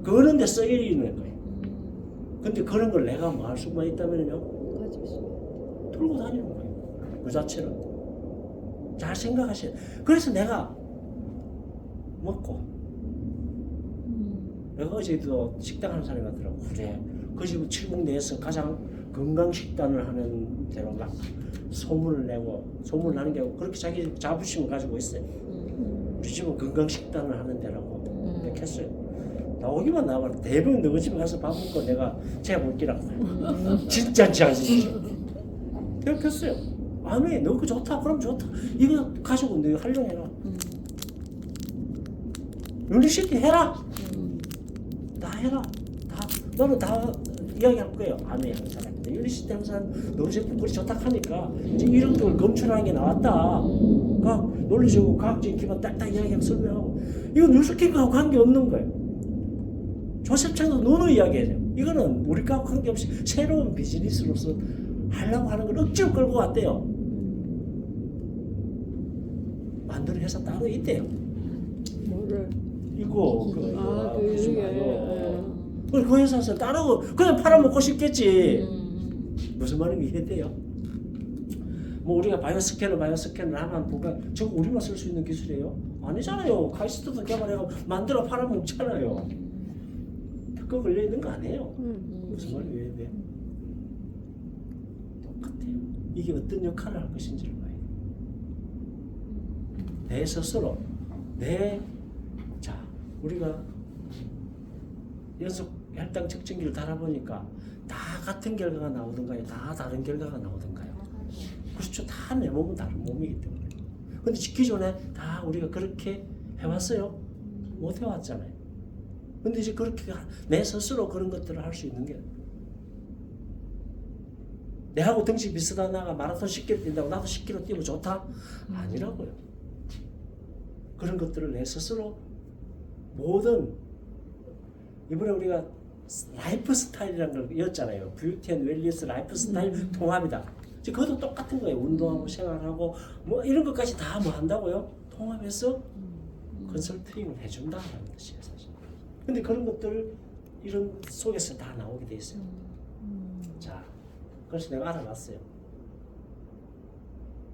그런데 써있는 거예요. 근데 그런 걸 내가 뭐 할 수만 있다면요? 들고 다니는 거예요. 그 자체는. 잘 생각하셔야 돼요. 그래서 내가 먹고 내가 어제도 식당 하는 사람이 같더라고. 그래. 그 집은 칠곡 내에서 가장 건강 식단을 하는 데로 막 소문을 내고 소문을 하는 게 아니고 그렇게 자기 자부심을 가지고 있어요. 우리 집은 건강 식단을 하는 데라고 이렇게 했어요. 나오기만 나와봐. 대부분 너희 집에 가서 밥 먹고 내가 제가 볼기라고. 진짜인지 아닌지. 그렇게 했어요. 아니, 너 그거 좋다. 그럼 좋다. 이거 가지고 너 활용해라. 유니시티 해라. 다 해라. 다 너는 다 이야기할 거예요. 아메 하는 사람인데 유니시티 하는 사람 너희 제품 그리 좋다 하니까 이제 이런 걸 검출하는 게 나왔다. 각 논리적으로 과학적인 기반 딱딱 이야기하고 설명하고 이건 뉴스킥하고 관계없는 거예요. 조셉 창도 노노 이야기해요. 이거는 우리하고 관계없이 새로운 비즈니스로서 하려고 하는 걸 억지로 끌고 왔대요. 만드는 회사 따로 있대요. 뭐를? 이거 무슨 말이요? 그 회사에서 따로 그냥 팔아먹고 싶겠지. 무슨 말인지 이해돼요? 뭐 우리가 바이오스캐너 하면 보면 저거 우리만 쓸 수 있는 기술이에요? 아니잖아요. 카이스트도 개발해서 만들어 팔아먹잖아요. 그거 걸려 있는 거 아니에요? 무슨 말이에요? 왜? 똑같아요. 이게 어떤 역할을 할 것인지를 봐야 돼요. 내 스스로 자 우리가 연속 혈당 측정기를 달아보니까 다 같은 결과가 나오던가요? 다 다른 결과가 나오던가요? 그렇죠. 다 내 몸은 다른 몸이기 때문에. 근데 기존에 다 우리가 그렇게 해왔어요? 못 해왔잖아요. 근데 이제 그렇게 내 스스로 그런 것들을 할 수 있는 게 내하고 덩치 비슷한 나가 마라톤 10km 뛴다고 나도 10km 뛰면 좋다? 아니라고요. 그런 것들을 내 스스로 모든 이번에 우리가 라이프 스타일이라는 걸 였잖아요. 뷰티 앤 웰니스 라이프 스타일 통합이다. 그것도 똑같은 거예요. 운동하고 생활하고 뭐 이런 것까지 다 뭐 한다고요? 통합해서 컨설팅을 해준다라는 뜻이에요, 사실. 근데 그런 것들 이런 속에서 다 나오게 돼 있어요. 자, 그래서 내가 알아봤어요.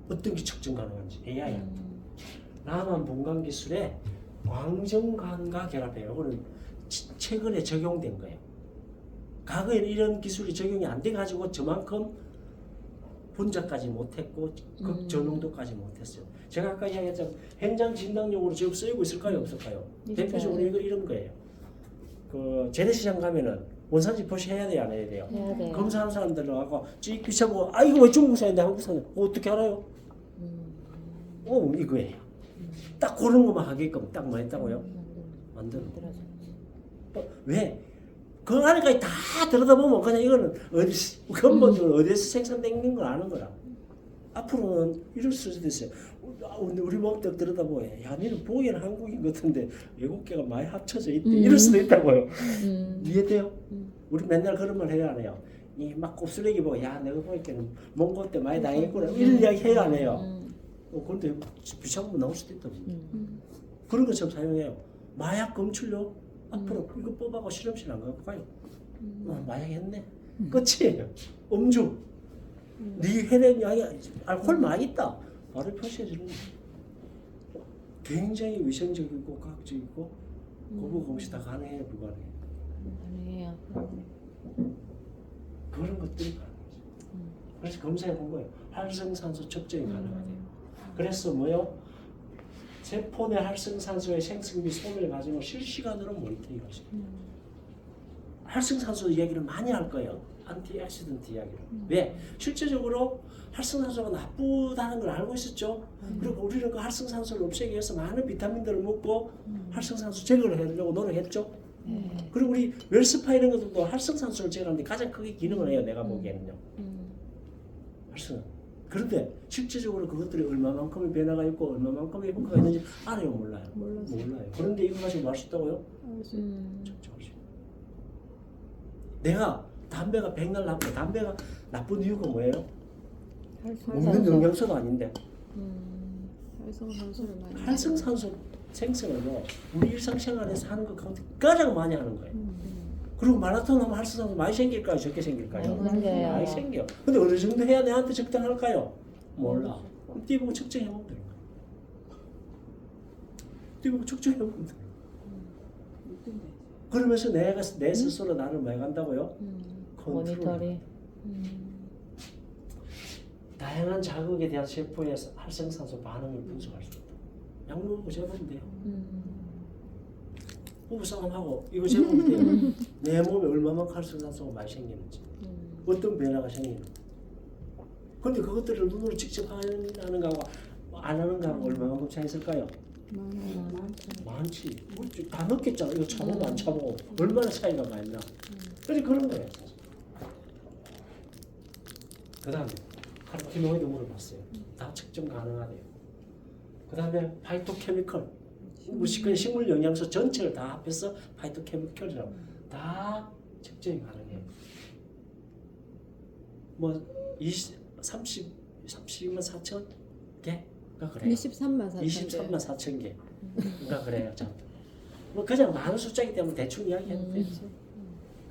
어떤 게 측정 가능한지 AI야. 남한 본관 기술에 광정관과 결합해요. 이거는 최근에 적용된 거예요. 과거에는 이런 기술이 적용이 안 돼가지고 저만큼 분자까지 못했고 극저농도까지 못했어요. 제가 아까 이야기했던 현장 진단용으로 지금 쓰이고 있을까요, 없을까요? 대표적으로 이런 거예요. 그 재래시장 가면은 원산지 표시해야 돼요, 안 해야 돼요? 해야 돼요. 검사하는 사람들 나가고 찍 비춰보고 아 이거 왜 중국산인데 한국산인데 어떻게 알아요? 이거예요. 딱 그런 것만 하게끔 딱 뭐 했다고요? 만들어. 왜? 그 안에까지 다 들여다보면 그냥 이거는 근본적으로 어디에서 생산된 걸 아는 거라. 앞으로는 이럴 수도 있어요. 우리 몸도 들여다보면 야 니는 보기에는 한국인 같은데 외국 개가 많이 합쳐져 있대. 이럴 수도 있다고요. 이해돼요? 우리 맨날 그런 말 해야 안 해요. 이 막 곱슬레기 보고 야 내가 보니까는 몽고 때 많이 당했구나 이런 이야기 해야 안 해요. 그런데 비싼 나올 수도 있다고. 그런 것처럼 사용해요. 마약 검출료 앞으로 이거 뽑아고 실험실 안 가고 가요. 마약 했네. 끝이에요. 음주. 네 혈액 양이 알코올 많이 있다. 바로 표시해 주는 거예요. 굉장히 위생적이고 과학적이고 거부공시 다 가능해요, 불가능해요. 아니에요. 그런 것들이 가능해요. 그래서 검사해 본 거예요. 활성산소 측정이 가능하대요. 그래서 뭐요? 세포 내 활성산소의 생성 및 소멸 과정을 실시간으로 모니터링할 수 있어요. 활성산소 이야기를 많이 할 거예요. 안티액시던트 이야기를. 왜? 실제적으로 활성산소가 나쁘다는 걸 알고 있었죠. 그리고 우리는 그 활성산소를 없애기 위해서 많은 비타민들을 먹고 활성산소 제거를 하려고 노력했죠. 그리고 우리 웰스파 이런 것들도 활성산소를 제거하는데 가장 크게 기능을 해요. 내가 보기에는요. 활성. 그런데 실제적으로 그것들이 얼마만큼의 변화가 있고 얼마만큼의 효과가 있는지 알아요, 몰라요? 몰라요. 그런데 이거 가지고 말 수 있다고요? 내가 담배가 백날 나쁘고 담배가 나쁜 이유가 뭐예요? 먹는 영양소도 아닌데 활성산소를 많이 활성산소 생성을요 우리 일상생활에서 하는 것 가운데 가장 많이 하는 거예요. 그리고 마라톤 하면 활성산소 많이 생길까요? 적게 생길까요? 많이 생겨요. 근데 어느 정도 해야 내한테 적당할까요? 몰라. 그럼 뛰보고 측정해보면 되는 거예요. 뛰보고 측정해보면 돼요. 그러면서 내가 내 스스로 나를 뭐 해간다고요? 모니터링. 다양한 자극에 대한 세포의 활성산소 반응을 분석할 수 있다. 약 먹고 재보면 돼요. 부부싸움하고 이거 재보면 돼요. 내 몸에 얼마만큼 활성산소가 많이 생기는지 어떤 변화가 생기는지. 근데 그것들을 눈으로 직접 하는 거하고 안 하는 거하고 얼마만큼 차이 있을까요? 많지. 다 넣겠잖아. 이거 차보고 안 차보고 얼마나 차이가 많이 나. 그래서 그런 거예요. 그 다음에 카르티노이드 물어봤어요. 다 측정 가능하대요. 그 다음에 파이토케미컬 무식한 식물 영양소 전체를 다 합해서 파이토케미컬이라고 다 측정이 가능해요. 뭐 32만 4천 개가 그래요. 23만 4천 23만 4천 개가 그래요. 자, 뭐 그냥 많은 숫자이기 때문에 대충 이야기해도 돼요.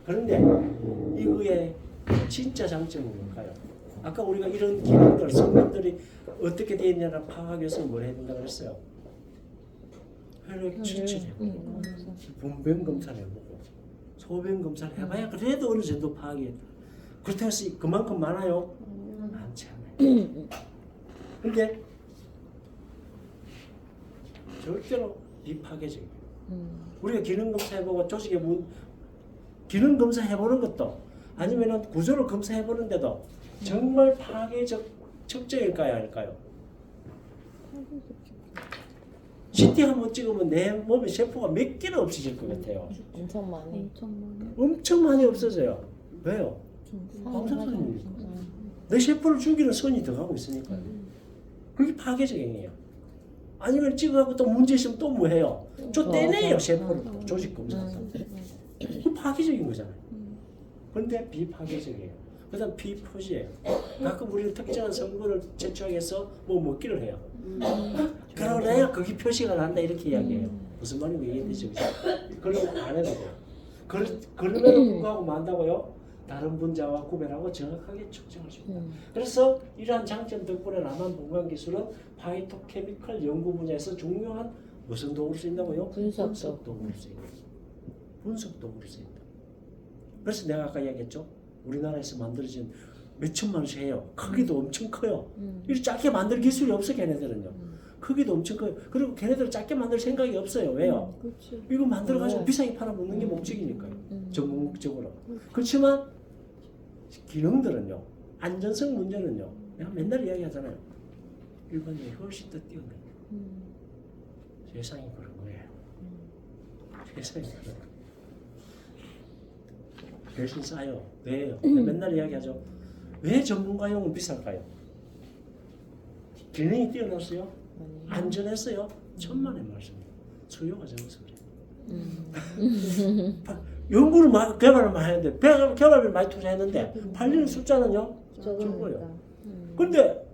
그런데 이거의 진짜 장점은 뭘까요? 아까 우리가 이런 기능들, 성분들이 어떻게 되어 있냐를 파악하기 위해서 뭘 해야 된다고 그랬어요? 혈액 추출해보고 분변 검사를 해보고 소변 검사를 해봐야 그래도 어느 정도 파악이 된다. 그렇다고 해서 그만큼 많아요? 많지 않아요. 그런데 절대로 비파괴적이에요. 우리가 기능 검사해보고 조직의 기능 검사해보는 것도 아니면은 구조를 검사해보는데도 정말 파괴적 측정일까요? 아닐까요? CT 한번 찍으면 내 몸에 세포가 몇 개는 없어질 것 같아요. 엄청 많이. 엄청 많이 없어져요. 왜요? 방사선이니까. 내 세포를 죽이는 선이 들어가고 있으니까요. 그게 파괴적 행위예요. 아니면 찍어갖고 또 문제 있으면 또 뭐 해요? 저 떼내요 세포를 또 조직 검사에서. 그 파괴적인 거잖아요. 그런데 비파괴적이에요. 그다음 비포지예요. 가끔 우리는 특정한 성분을 제초하기 위해서 뭐 먹기를 해요. 그러나 거기 표시가 난다 이렇게 이야기해요. 무슨 말인지 이해되죠? 그러면 안 해도 돼요. 그럼에도 불구하고 만다고요? 다른 분자와 구별하고 정확하게 측정할 수 있다. 그래서 이러한 장점 덕분에 남한 분광 기술은 파이토케미컬 연구 분야에서 중요한 무슨 도구로 쓰인다고요? 분석 도구로 쓰인다. 분석 도구로 쓰인다. 그래서 내가 아까 이야기했죠. 우리나라에서 만들어진 몇 천만 원씩 해요. 크기도 엄청 커요. 이렇게 작게 만들 기술이 없어 걔네들은요. 크기도 엄청 커요. 그리고 걔네들은 작게 만들 생각이 없어요. 왜요? 그렇지. 이거 만들어가지고 비싸게 팔아먹는 게 목적이니까요. 전문적으로. 그렇지만 기능들은요. 안전성 문제는요. 내가 맨날 이야기하잖아요. 일반적이 훨씬 더 뛰어나요. 세상이 그런 거예요. 세상이 그런 거예요. 훨씬 싸요. 왜요? 맨날 이야기하죠. 왜 전문가용은 비쌀까요? 기능이 뛰어났어요? 안전했어요? 천만의 말씀이에요. 수요가 적어서 그래요. 연구를 개발을 많이 했는데 개발을 많이 투자했는데 팔리는 숫자는요? 적어요. 근데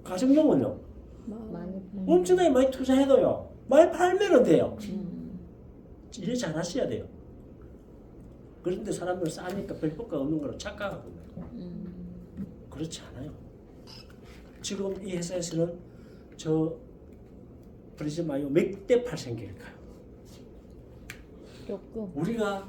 가정용은요? 많이 엄청나게 많이 투자해도요. 많이 팔면 돼요. 일 잘하셔야 돼요. 그런데 사람들은 싸니까 별 효과 없는 걸로 착각하거든요. 그렇지 않아요. 지금 이 회사에서는 저 프리즈마이오 몇 대 팔 생길까요? 조금. 우리가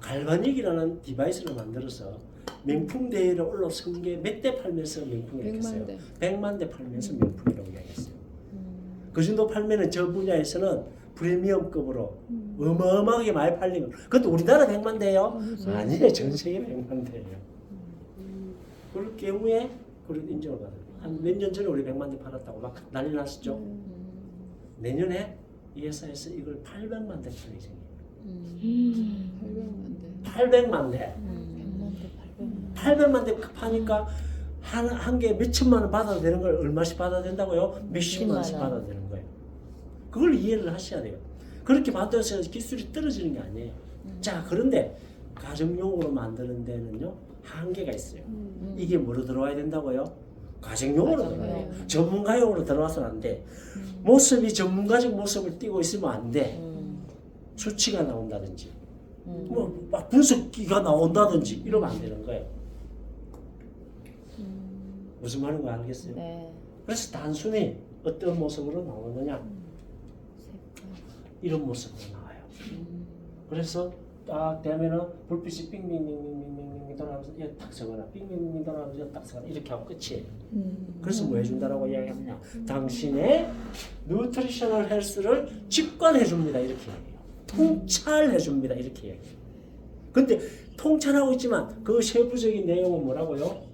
갈바닉이라는 디바이스를 만들어서 명품 대회에 올라선 게 몇 대 팔면서 명품이라고 했어요. 100만 대 팔면서 명품이라고 이야기했어요. 그 정도 팔면은 저 분야에서는 프리미엄급으로 어마어마하게 많이 팔리면 그것도 우리나라 100만 대예요? 아니에요. 전 세계 100만 대예요. 그럴 경우에 그런 인정을 받아요. 한 몇 년 전에 우리 100만 대 팔았다고 막 난리 났었죠. 내년에 이 회사에서 이걸 800만 대 팔 예정이에요. 800만 대. 800만 대 파니까 한 개 몇천만 원 받아도 되는 걸 얼마씩 받아야 된다고요? 몇십만 원씩 받아야 되는 거예요. 그걸 이해를 하셔야 돼요. 그렇게 받아서 기술이 떨어지는 게 아니에요. 자, 그런데 가정용으로 만드는 데는요 한계가 있어요. 이게 뭐로 들어와야 된다고요? 가정용으로 들어와요. 전문가용으로 들어와서는 안 돼. 모습이 전문가적 모습을 띠고 있으면 안 돼. 수치가 나온다든지 뭐 막 분석기가 나온다든지 이러면 안 되는 거예요. 무슨 말인지 알겠어요? 네. 그래서 단순히 어떤 모습으로 나오느냐 이런 모습으로 나와요. 그래서 딱 되면은 불빛이 빙빙빙빙빙빙 돌아가면서 이거 딱 서거나 빙빙빙 돌아가면서 이거 딱 서거나 이렇게 하고 끝이에요. 그래서 뭐 해준다라고 이야기하느냐 당신의 뉴트리셔널 헬스를 직관해 줍니다 이렇게 얘기해요. 통찰해 줍니다 이렇게 얘기해요. 근데 통찰하고 있지만 그 세부적인 내용은 뭐라고요?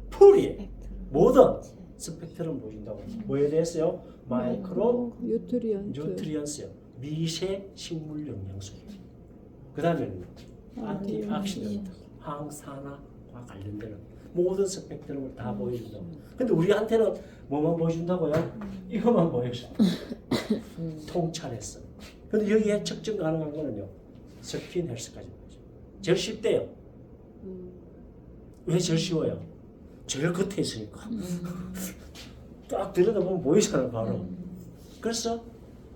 풀이 모든 스펙트럼 보여준다고. 뭐에 대해서요? 마이크로 뉴트리언스요. 미세 식물 영양소예요. 그 다음에는 안티옥시던트, 항산화와 관련되는 모든 스펙트럼을 다 보여준다고. 근데 우리한테는 뭐만 보여준다고요? 이것만 보여준다. 통찰했어. 근데 여기에 측정 가능한 거는요. 스킨 헬스까지 보여줘. 제일 쉽대요. 왜 제일 쉬워요? 제일 겉에 있으니까. 딱 들여다보면 보이잖아 바로. 그래서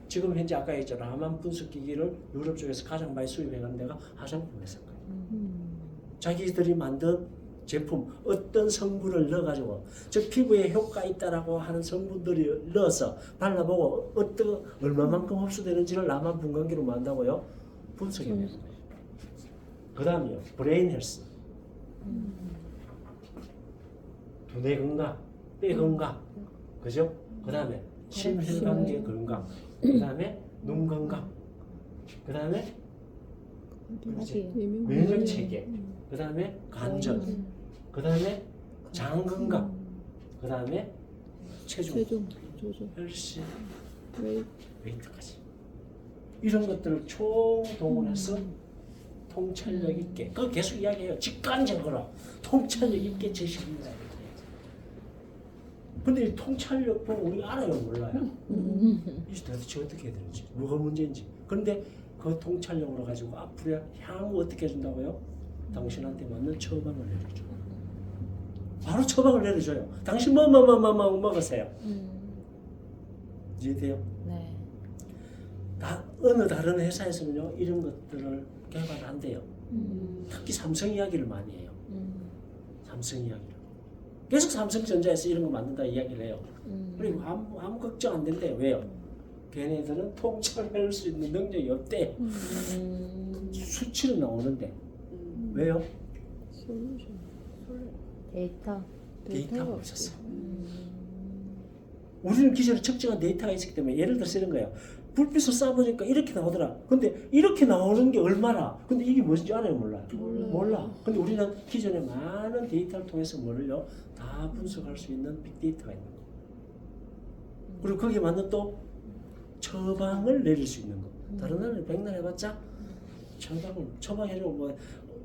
지금 현재 아까 했잖아 라만 분석 기기를 유럽 쪽에서 가장 많이 수입해가는 데가 화장품 회사일 거예요. 자기들이 만든 제품 어떤 성분을 넣어가지고 저 피부에 효과 있다라고 하는 성분들이 넣어서 발라보고 얼마만큼 흡수되는지를 나만 분광기로 만다고요 분석해내는 거예요. 그 다음이요 브레인 헬스, 두뇌 건강, 뼈 건강, 그죠? 그 다음에 심혈관계 건강, 그 다음에 눈 건강, 그 다음에 면역 체계, 그 다음에 관절, 그 다음에 장 건강, 그 다음에 체중, 조절, 헬스, 웨이트. 웨이트까지 이런 것들을 총동원해서 통찰력 있게 그거 계속 이야기해요. 직관적으로 통찰력 있게 제시합니다. 근데 이 통찰력 보고 우리 알아요 몰라요? 이 도대체 어떻게 해야 되는지 뭐가 문제인지. 그런데 그 통찰력으로 가지고 앞으로 향후 어떻게 해준다고요? 당신한테 맞는 처방을 내려줘. 바로 처방을 내려줘요. 당신 뭐 먹으세요. 이해돼요? 네. 어느 다른 회사에서는요 이런 것들을 개발 안 돼요. 특히 삼성 이야기를 많이 해요. 삼성 이야기를 계속 삼성전자에서 이런 거 만든다 이야기를 해요. 그리고 아무 걱정 안 된대요. 왜요? 걔네들은 통찰할 수 있는 능력이 없대. 수치로 나오는데 왜요? 솔루션. 데이터가 없었어. 우리는 기존에 측정한 데이터가 있기 때문에 예를 들어서 이런 거예요. 불빛을 쏴보니까 이렇게 나오더라. 근데 이렇게 나오는 게 얼마나? 근데 이게 뭔지 알아요? 몰라요? 몰라. 근데 우리는 기존에 많은 데이터를 통해서 뭐를요? 다 분석할 수 있는 빅데이터가 있는 거. 그리고 거기에 맞는 또 처방을 내릴 수 있는 거. 다른 나라는 백날 해봤자 처방해주고 뭐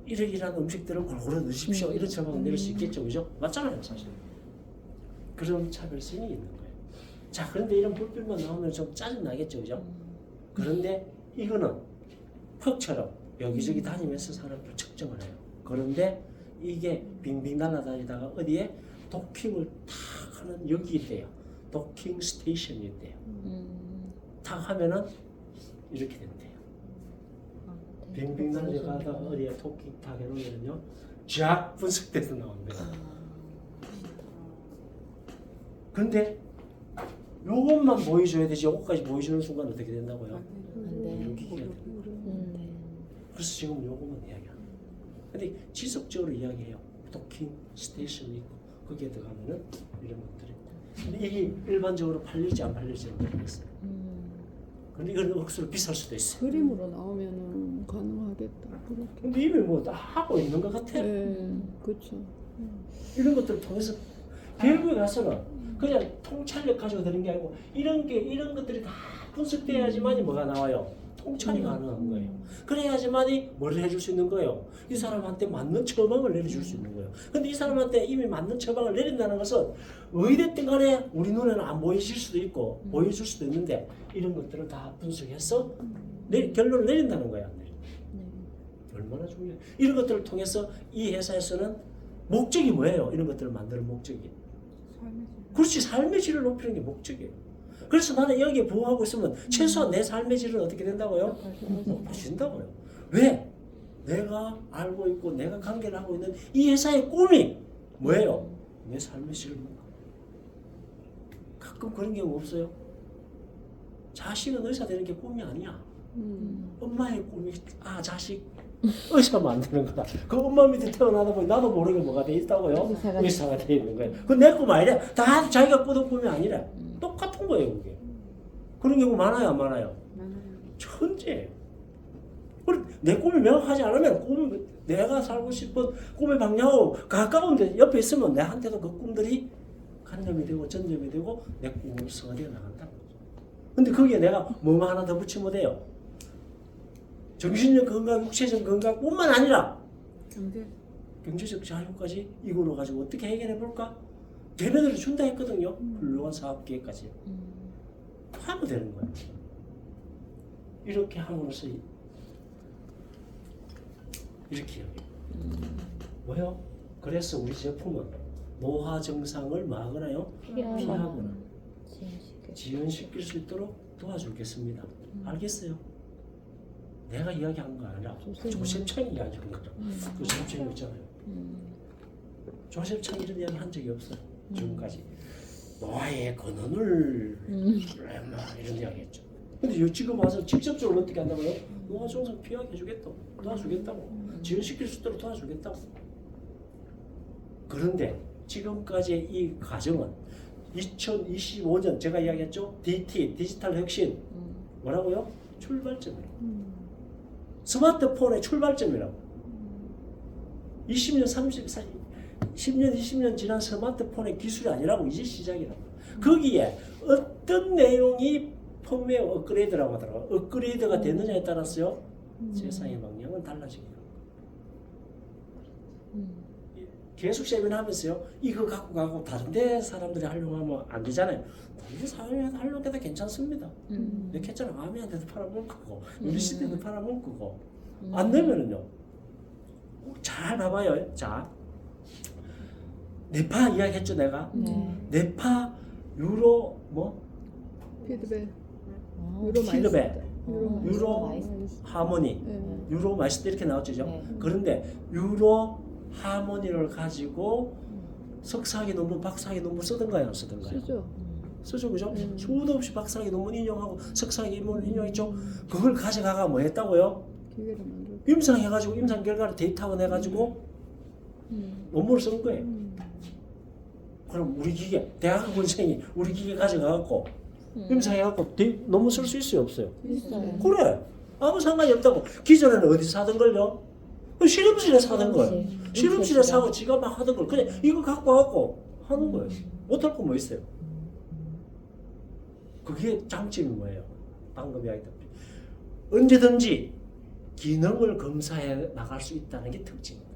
이러이러한 음식들을 골고루 넣으십시오. 이런 처방을 내릴 수 있겠죠. 그죠? 맞잖아요 사실. 그런 차별성이 있는 거예요. 자, 그런데 이런 불빛만 나오면 좀 짜증나겠죠, 그죠? 그런데 이거는 퍽처럼 여기저기 다니면서 사람들 측정을 해요. 그런데 이게 빙빙 날아다니다가 어디에 도킹을 탁 하는 여기 있대요. 도킹 스테이션이 있대요. 탁 하면은 이렇게 된대요. 빙빙 날아가다가 어디에 도킹 탁 해놓으면요, 쫙 분석돼서 나온대요. 근데 요것만 보여줘야 되지 요것까지 보여주는 순간 어떻게 된다고요? 이런 기기가 돼요. 그래서 지금 요것만 이야기하는 거예요. 근데 지속적으로 이야기해요. 도킹 스테이션이 있고 거기에 들어가면은 이런 것들이. 근데 이게 일반적으로 팔릴지 안 팔릴지는 모르겠어요. 근데 이건 억수로 비쌀 수도 있어요. 그림으로 나오면은 가능하겠다. 그렇게. 근데 이미 뭐 다 하고 있는 것 같아. 네, 그렇죠. 이런 것들을 통해서 결국에 가서는 그냥 통찰력 가지고 되는 게 아니고 이런 것들이 다 분석돼야지만이 뭐가 나와요? 통찰이 가능한 거예요. 그래야지만이 뭘 해줄 수 있는 거예요? 이 사람한테 맞는 처방을 내려줄 수 있는 거예요. 근데 이 사람한테 이미 맞는 처방을 내린다는 것은 어디됐든 간에 우리 눈에는 안 보이실 수도 있고 보여줄 수도 있는데 이런 것들을 다 분석해서 결론을 내린다는 거야. 안 내려. 얼마나 중요해. 이런 것들을 통해서 이 회사에서는 목적이 뭐예요? 이런 것들을 만드는 목적이. 그렇지, 삶의 질을 높이는 게 목적이에요. 그래서 나는 여기에 부응하고 있으면 최소한 내 삶의 질은 어떻게 된다고요? 높아진다고요. 왜? 내가 알고 있고 내가 관계를 하고 있는 이 회사의 꿈이 뭐예요? 내 삶의 질을 높여. 가끔 그런 경우 없어요? 자식은 의사 되는 게 꿈이 아니야. 엄마의 꿈이 자식 의사 만드는 거다. 그 엄마 밑에 태어나다 보니 나도 모르게 뭐가 돼 있다고요? 의사가 돼 있는 거예요. 그 내 꿈 아니래. 다 자기가 꾸던 꿈이 아니래. 똑같은 거예요, 그게. 그런 경우 많아요, 안 많아요? 천재예요. 내 꿈이 명확하지 않으면 내가 살고 싶은 꿈의 방향하고 가까운데 옆에 있으면 내한테도 그 꿈들이 간접이 되고 전점이 되고 내 꿈을 성화되어 나간다는 거죠. 근데 거기에 내가 뭐만 하나 더 붙이면 돼요. 정신적 건강, 육체적 건강뿐만 아니라 경제적 자유까지 이걸로 가지고 어떻게 해결해 볼까? 걔네들이 준다 했거든요. 훌륭한 사업 계획까지 하면 되는 거예요. 이렇게 함으로써 이렇게 뭐요? 그래서 우리 제품은 노화 증상을 막거나요, 피하거나 지연시킬 수 있도록 도와주겠습니다. 알겠어요? 내가 이야기한 거 아니라 조셉창이 이야기한 거죠. 그 조셉창이 있잖아요. 조셉 참 이런 이야기 한 적이 없어요. 지금까지 노아의 근원을 막 이런 이야기했죠. 근데 지금 와서 직접적으로 어떻게 한다고요? 노아 종상 피하게 해주겠다고, 도와주겠다고, 지연시킬 수 있도록 도와주겠다고. 그런데 지금까지 이 과정은 2025년 제가 이야기했죠. DT 디지털 혁신 뭐라고요? 출발점이라고. 스마트폰의 출발점이라고. 20년 10년 20년 지난 스마트폰의 기술이 아니라고 이제 시작이라고. 거기에 어떤 내용이 펌웨어 업그레이드라고 하더라고요. 업그레이드가 되느냐에 따라서요 세상의 방향은 달라집니다. 계속 세미나하면서요 이거 갖고 가고 다른데 사람들이 활용하면 안 되잖아요. 우리 사회에서 활용해도 괜찮습니다. 이렇게 했잖아. 아미한테도 팔아먹을 거고 유리시대도 팔아먹을 거고 안 되면은요 잘 봐봐요. 자 네파 이야기했죠 내가. 네파 유로 뭐 피드백. 피드백 유로 마이스터. 하모니 네. 유로 마이스터 이렇게 나왔죠. 네. 그런데 유로 하모니를 가지고 석사학위 논문, 박사학위 논문 쓰던가요, 안 쓰던가요? 쓰죠. 쓰죠, 그죠? 수도 없이 박사학위 논문 인용하고 석사학위 논문 인용했죠. 그걸 가져가가 뭐 했다고요? 기계를 만들고. 임상해가지고 임상 결과를 데이터화 내가지고 논문을 쓴 거예요. 그럼 우리 기계, 대학원생이 우리 기계 가져가갖고 임상해갖고 논문 쓸 수 있어요, 없어요? 있어요. 그래, 아무 상관이 없다고. 기존에는 어디서 사던 걸요? 실험실에 사던 걸. 실험실에 사고 지가 막 하던 걸 그냥 이거 갖고 와갖고 하는 거예요. 못할 거 뭐 있어요? 그게 장점이 뭐예요? 방금 이야기했다시피 언제든지 기능을 검사해 나갈 수 있다는 게 특징이에요.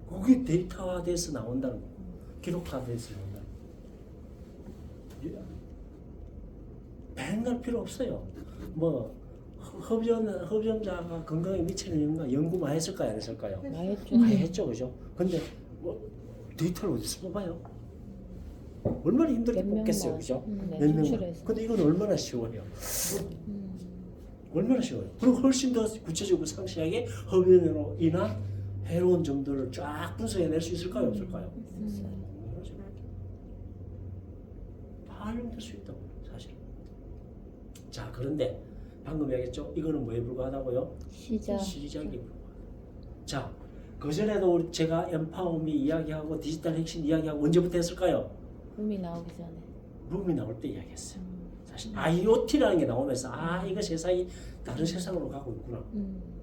그게 데이터화돼서 나온다는 거예요. 기록화돼서 나온다는 거예요. 맨날 필요 없어요. 뭐 흡연자가 건강에 미치는 영향 연구 많이 했을까요? 안 했을까요? 많이 했죠. 많이 했죠, 그죠? 근데 뭐 데이터를 어디서 뽑아요? 얼마나 힘들게 몇 뽑겠어요, 명만. 그죠? 네, 몇 명만. 추출해서. 근데 이건 얼마나 쉬워요? 얼마나 쉬워요? 그리고 훨씬 더 구체적으로 상세하게 흡연으로 인한 해로운 점들을 쫙 분석해낼 수 있을까요, 없을까요? 다 활용될 수 있다고 사실. 자, 그런데 방금 얘기했죠? 이거는 뭐에 불과하다고요? 시작에 불과하다. 자, 그전에도 제가 empower미 이야기하고 디지털 혁신 이야기하고 언제부터 했을까요? 룸이 나오기 전에. 룸이 나올 때 이야기했어요. 사실 IoT라는 게 나오면서 이거 세상이 다른 세상으로 가고 있구나.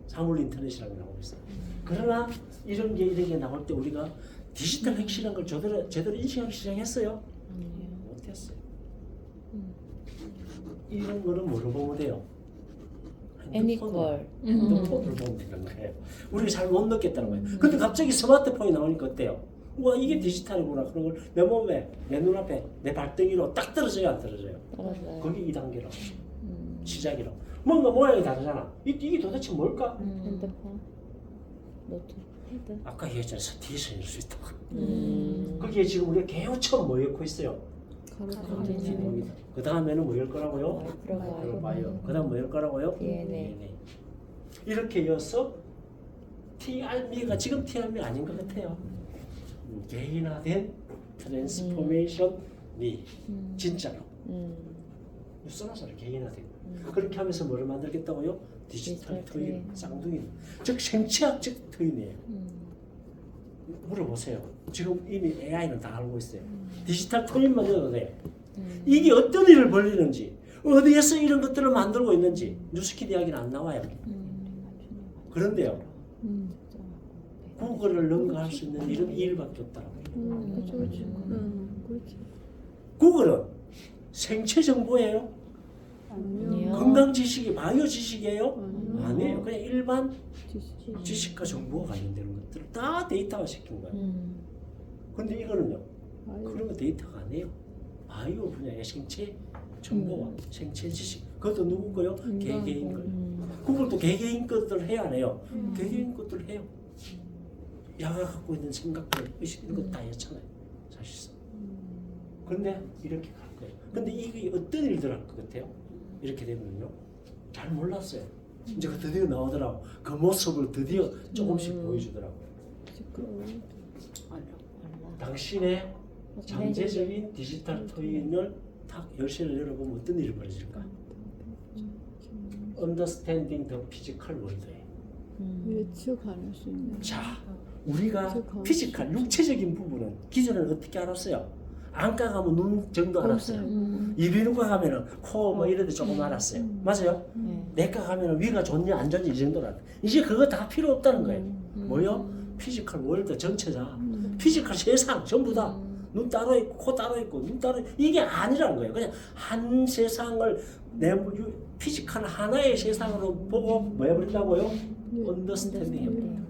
사물 인터넷이라는 게 나오고 있어요. 그러나 이런 게 나올 때 우리가 디지털 혁신한 걸 제대로 인식하기 시작했어요? 못했어요. 이런 거는 뭐로 보면 돼요? 애니컬. 핸드폰으로 보면 되는 거예요. 우리가 잘 못 느꼈다는 거예요. 근데 갑자기 스마트폰이 나오니까 어때요? 와, 이게 디지털이구나. 그런 걸 내 몸에, 내 눈앞에, 내 발등위로 딱 떨어져요, 안 떨어져요? 떨어져요. 거기 2단계라고. 시작이라고. 뭔가 모양이 다르잖아. 이게 도대체 뭘까? 핸드폰, 노트, 패드. 아까 얘기했잖아요. 스테이션일 수 있다고. 거기에 지금 우리가 개요처럼 모여있고 있어요. 그 다음에는 뭐일 거라고요? 마이크로바이오. 그 다음 뭐일 거라고요? DNA. 이렇게 이어서 TRM가 지금 TRM 아닌 것 같아요. 개인화된 트랜스포메이션이 진짜로 써놔서 개인화된 그렇게 하면서 뭐를 만들겠다고요? 디지털 트윈, 쌍둥이. 즉 생체학적 트윈이에요. 물어보세요. 지금 이미 AI는 다 알고 있어요. 디지털 트윈만 해도 돼. 이게 어떤 일을 벌리는지, 어디에서 이런 것들을 만들고 있는지 뉴스키드 이야기는 안 나와요. 그런데요, 구글을 능가할 수 있는 이런 일밖에 없다라고요. 그렇지. 구글은 생체 정보예요? 아니요. 건강 지식이 바이오 지식이에요? 아니요. 아니에요. 그냥 일반 지식. 지식과 정보가 관련되는 것들을 다 데이터화 시킨 거예요. 근데 이거는요, 그런 거 데이터가 아니에요. 바이오 분야의 생체 정보와 생체 지식. 그것도 누구 거요? 개개인 거요. 구글도 개개인 것들을 해야 안 해요? 개개인 것들을 해요. 야가 갖고 있는 생각들, 의식 이런 거 다 했잖아요. 사실상. 그런데 이렇게 갈 거예요. 근데 이게 어떤 일들 할 것 같아요? 이렇게 되면요. 잘 몰랐어요. 이제 드디어 나오더라고. 그 모습을 드디어 조금씩 보여주더라고요. 피지컬 월드. 알아. 알라. 당신의 잠재적인 디지털 토인을 딱 열쇠를 열어보면 어떤 일이 벌어질까? Understanding the physical world예요. 예측할 수 있는. 자, 우리가 예측할 피지컬, 수 있는. 육체적인 부분은 기존에는 어떻게 알았어요? 안과 가면 눈 정도 알았어요. 이비인후과 가면은 코 뭐 이런 데 조금 알았어요. 맞아요? 네. 내과 가면은 위가 좋냐 안 좋냐 이 정도는 알았어요. 이제 그거 다 필요 없다는 거예요. 뭐요? 피지컬 월드 전체다. 피지컬 세상 전부 다. 눈 따로 있고 코 따로 있고 눈 따로 있고 이게 아니라는 거예요. 그냥 한 세상을 피지컬 하나의 세상으로 보고 뭐 해버린다고요? 언더스탠딩 해버려요.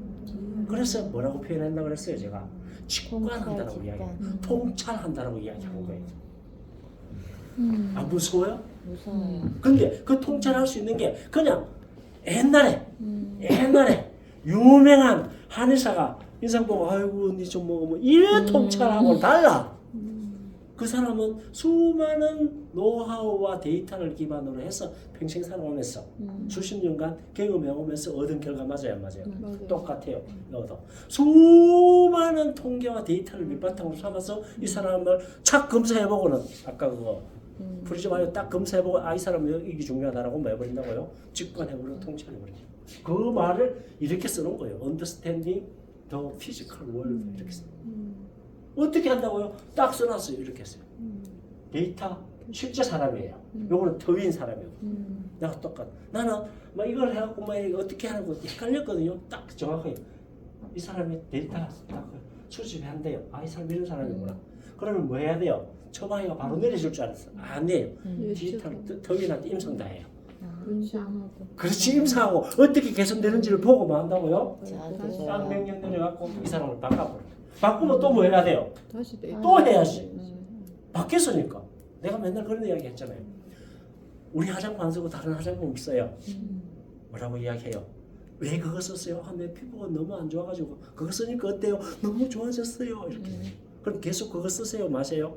그래서 뭐라고 표현한다고 그랬어요 제가? 직관한다라고 통찰, 이야기해요. 직관. 통찰한다라고 이야기한 거예요. 안 무서워요? 무서워요. 근데 그 통찰할 수 있는 게 그냥 옛날에 유명한 한의사가 인상 보고 아이고 니 좀 먹어 뭐 이런 통찰하고는 달라. 그 사람은 수많은 노하우와 데이터를 기반으로 해서 평생 살아오면서 수십 년간 경험해오면서 얻은 결과 맞아요, 안 맞아요? 맞아요. 똑같아요. 너도 수많은 통계와 데이터를 밑바탕으로 삼아서 이 사람을 착 검사해보고는 아까 그거 프리즈 마이어 딱 검사해보고 아 이 사람은 이게 중요하다라고 뭐 해버린다고요? 직관해버리고 통찰해버리죠. 그 말을 이렇게 쓰는 거예요. Understanding the physical world 이렇게 써. 어떻게 한다고요? 딱 써놨어요. 이렇게 했어요. 데이터 실제 사람이에요. 요거는 터인 사람이에요. 내가 똑같. 나는 막 이걸 해갖고 막 이거 어떻게 하는 거 헷갈렸거든요. 딱 정확하게 이 사람이 데이터 딱 수집한대요. 아 이 사람 이런 사람이구나. 그러면 뭐 해야 돼요? 처방이가 바로 내려줄 줄 알았어. 아니에요. 디지털 터인한테 임상 다 해요. 분장하고. 그렇지 임상하고 어떻게 개선되는지를 보고만 한다고요? 자주 딱 몇 년 내려갖고 이 사람을 바꿔버려. 바꾸면 또 뭐 해야 돼요? 다시 데이터. 또 해야지. 바뀌었으니까. 내가 맨날 그런 이야기 했잖아요. 우리 화장품 안 쓰고 다른 화장품 써요. 뭐라고 이야기해요? 왜 그거 썼어요? 아, 내 피부가 너무 안 좋아가지고 그거 쓰니까 어때요? 너무 좋아졌어요. 이렇게. 그럼 계속 그거 쓰세요? 마세요?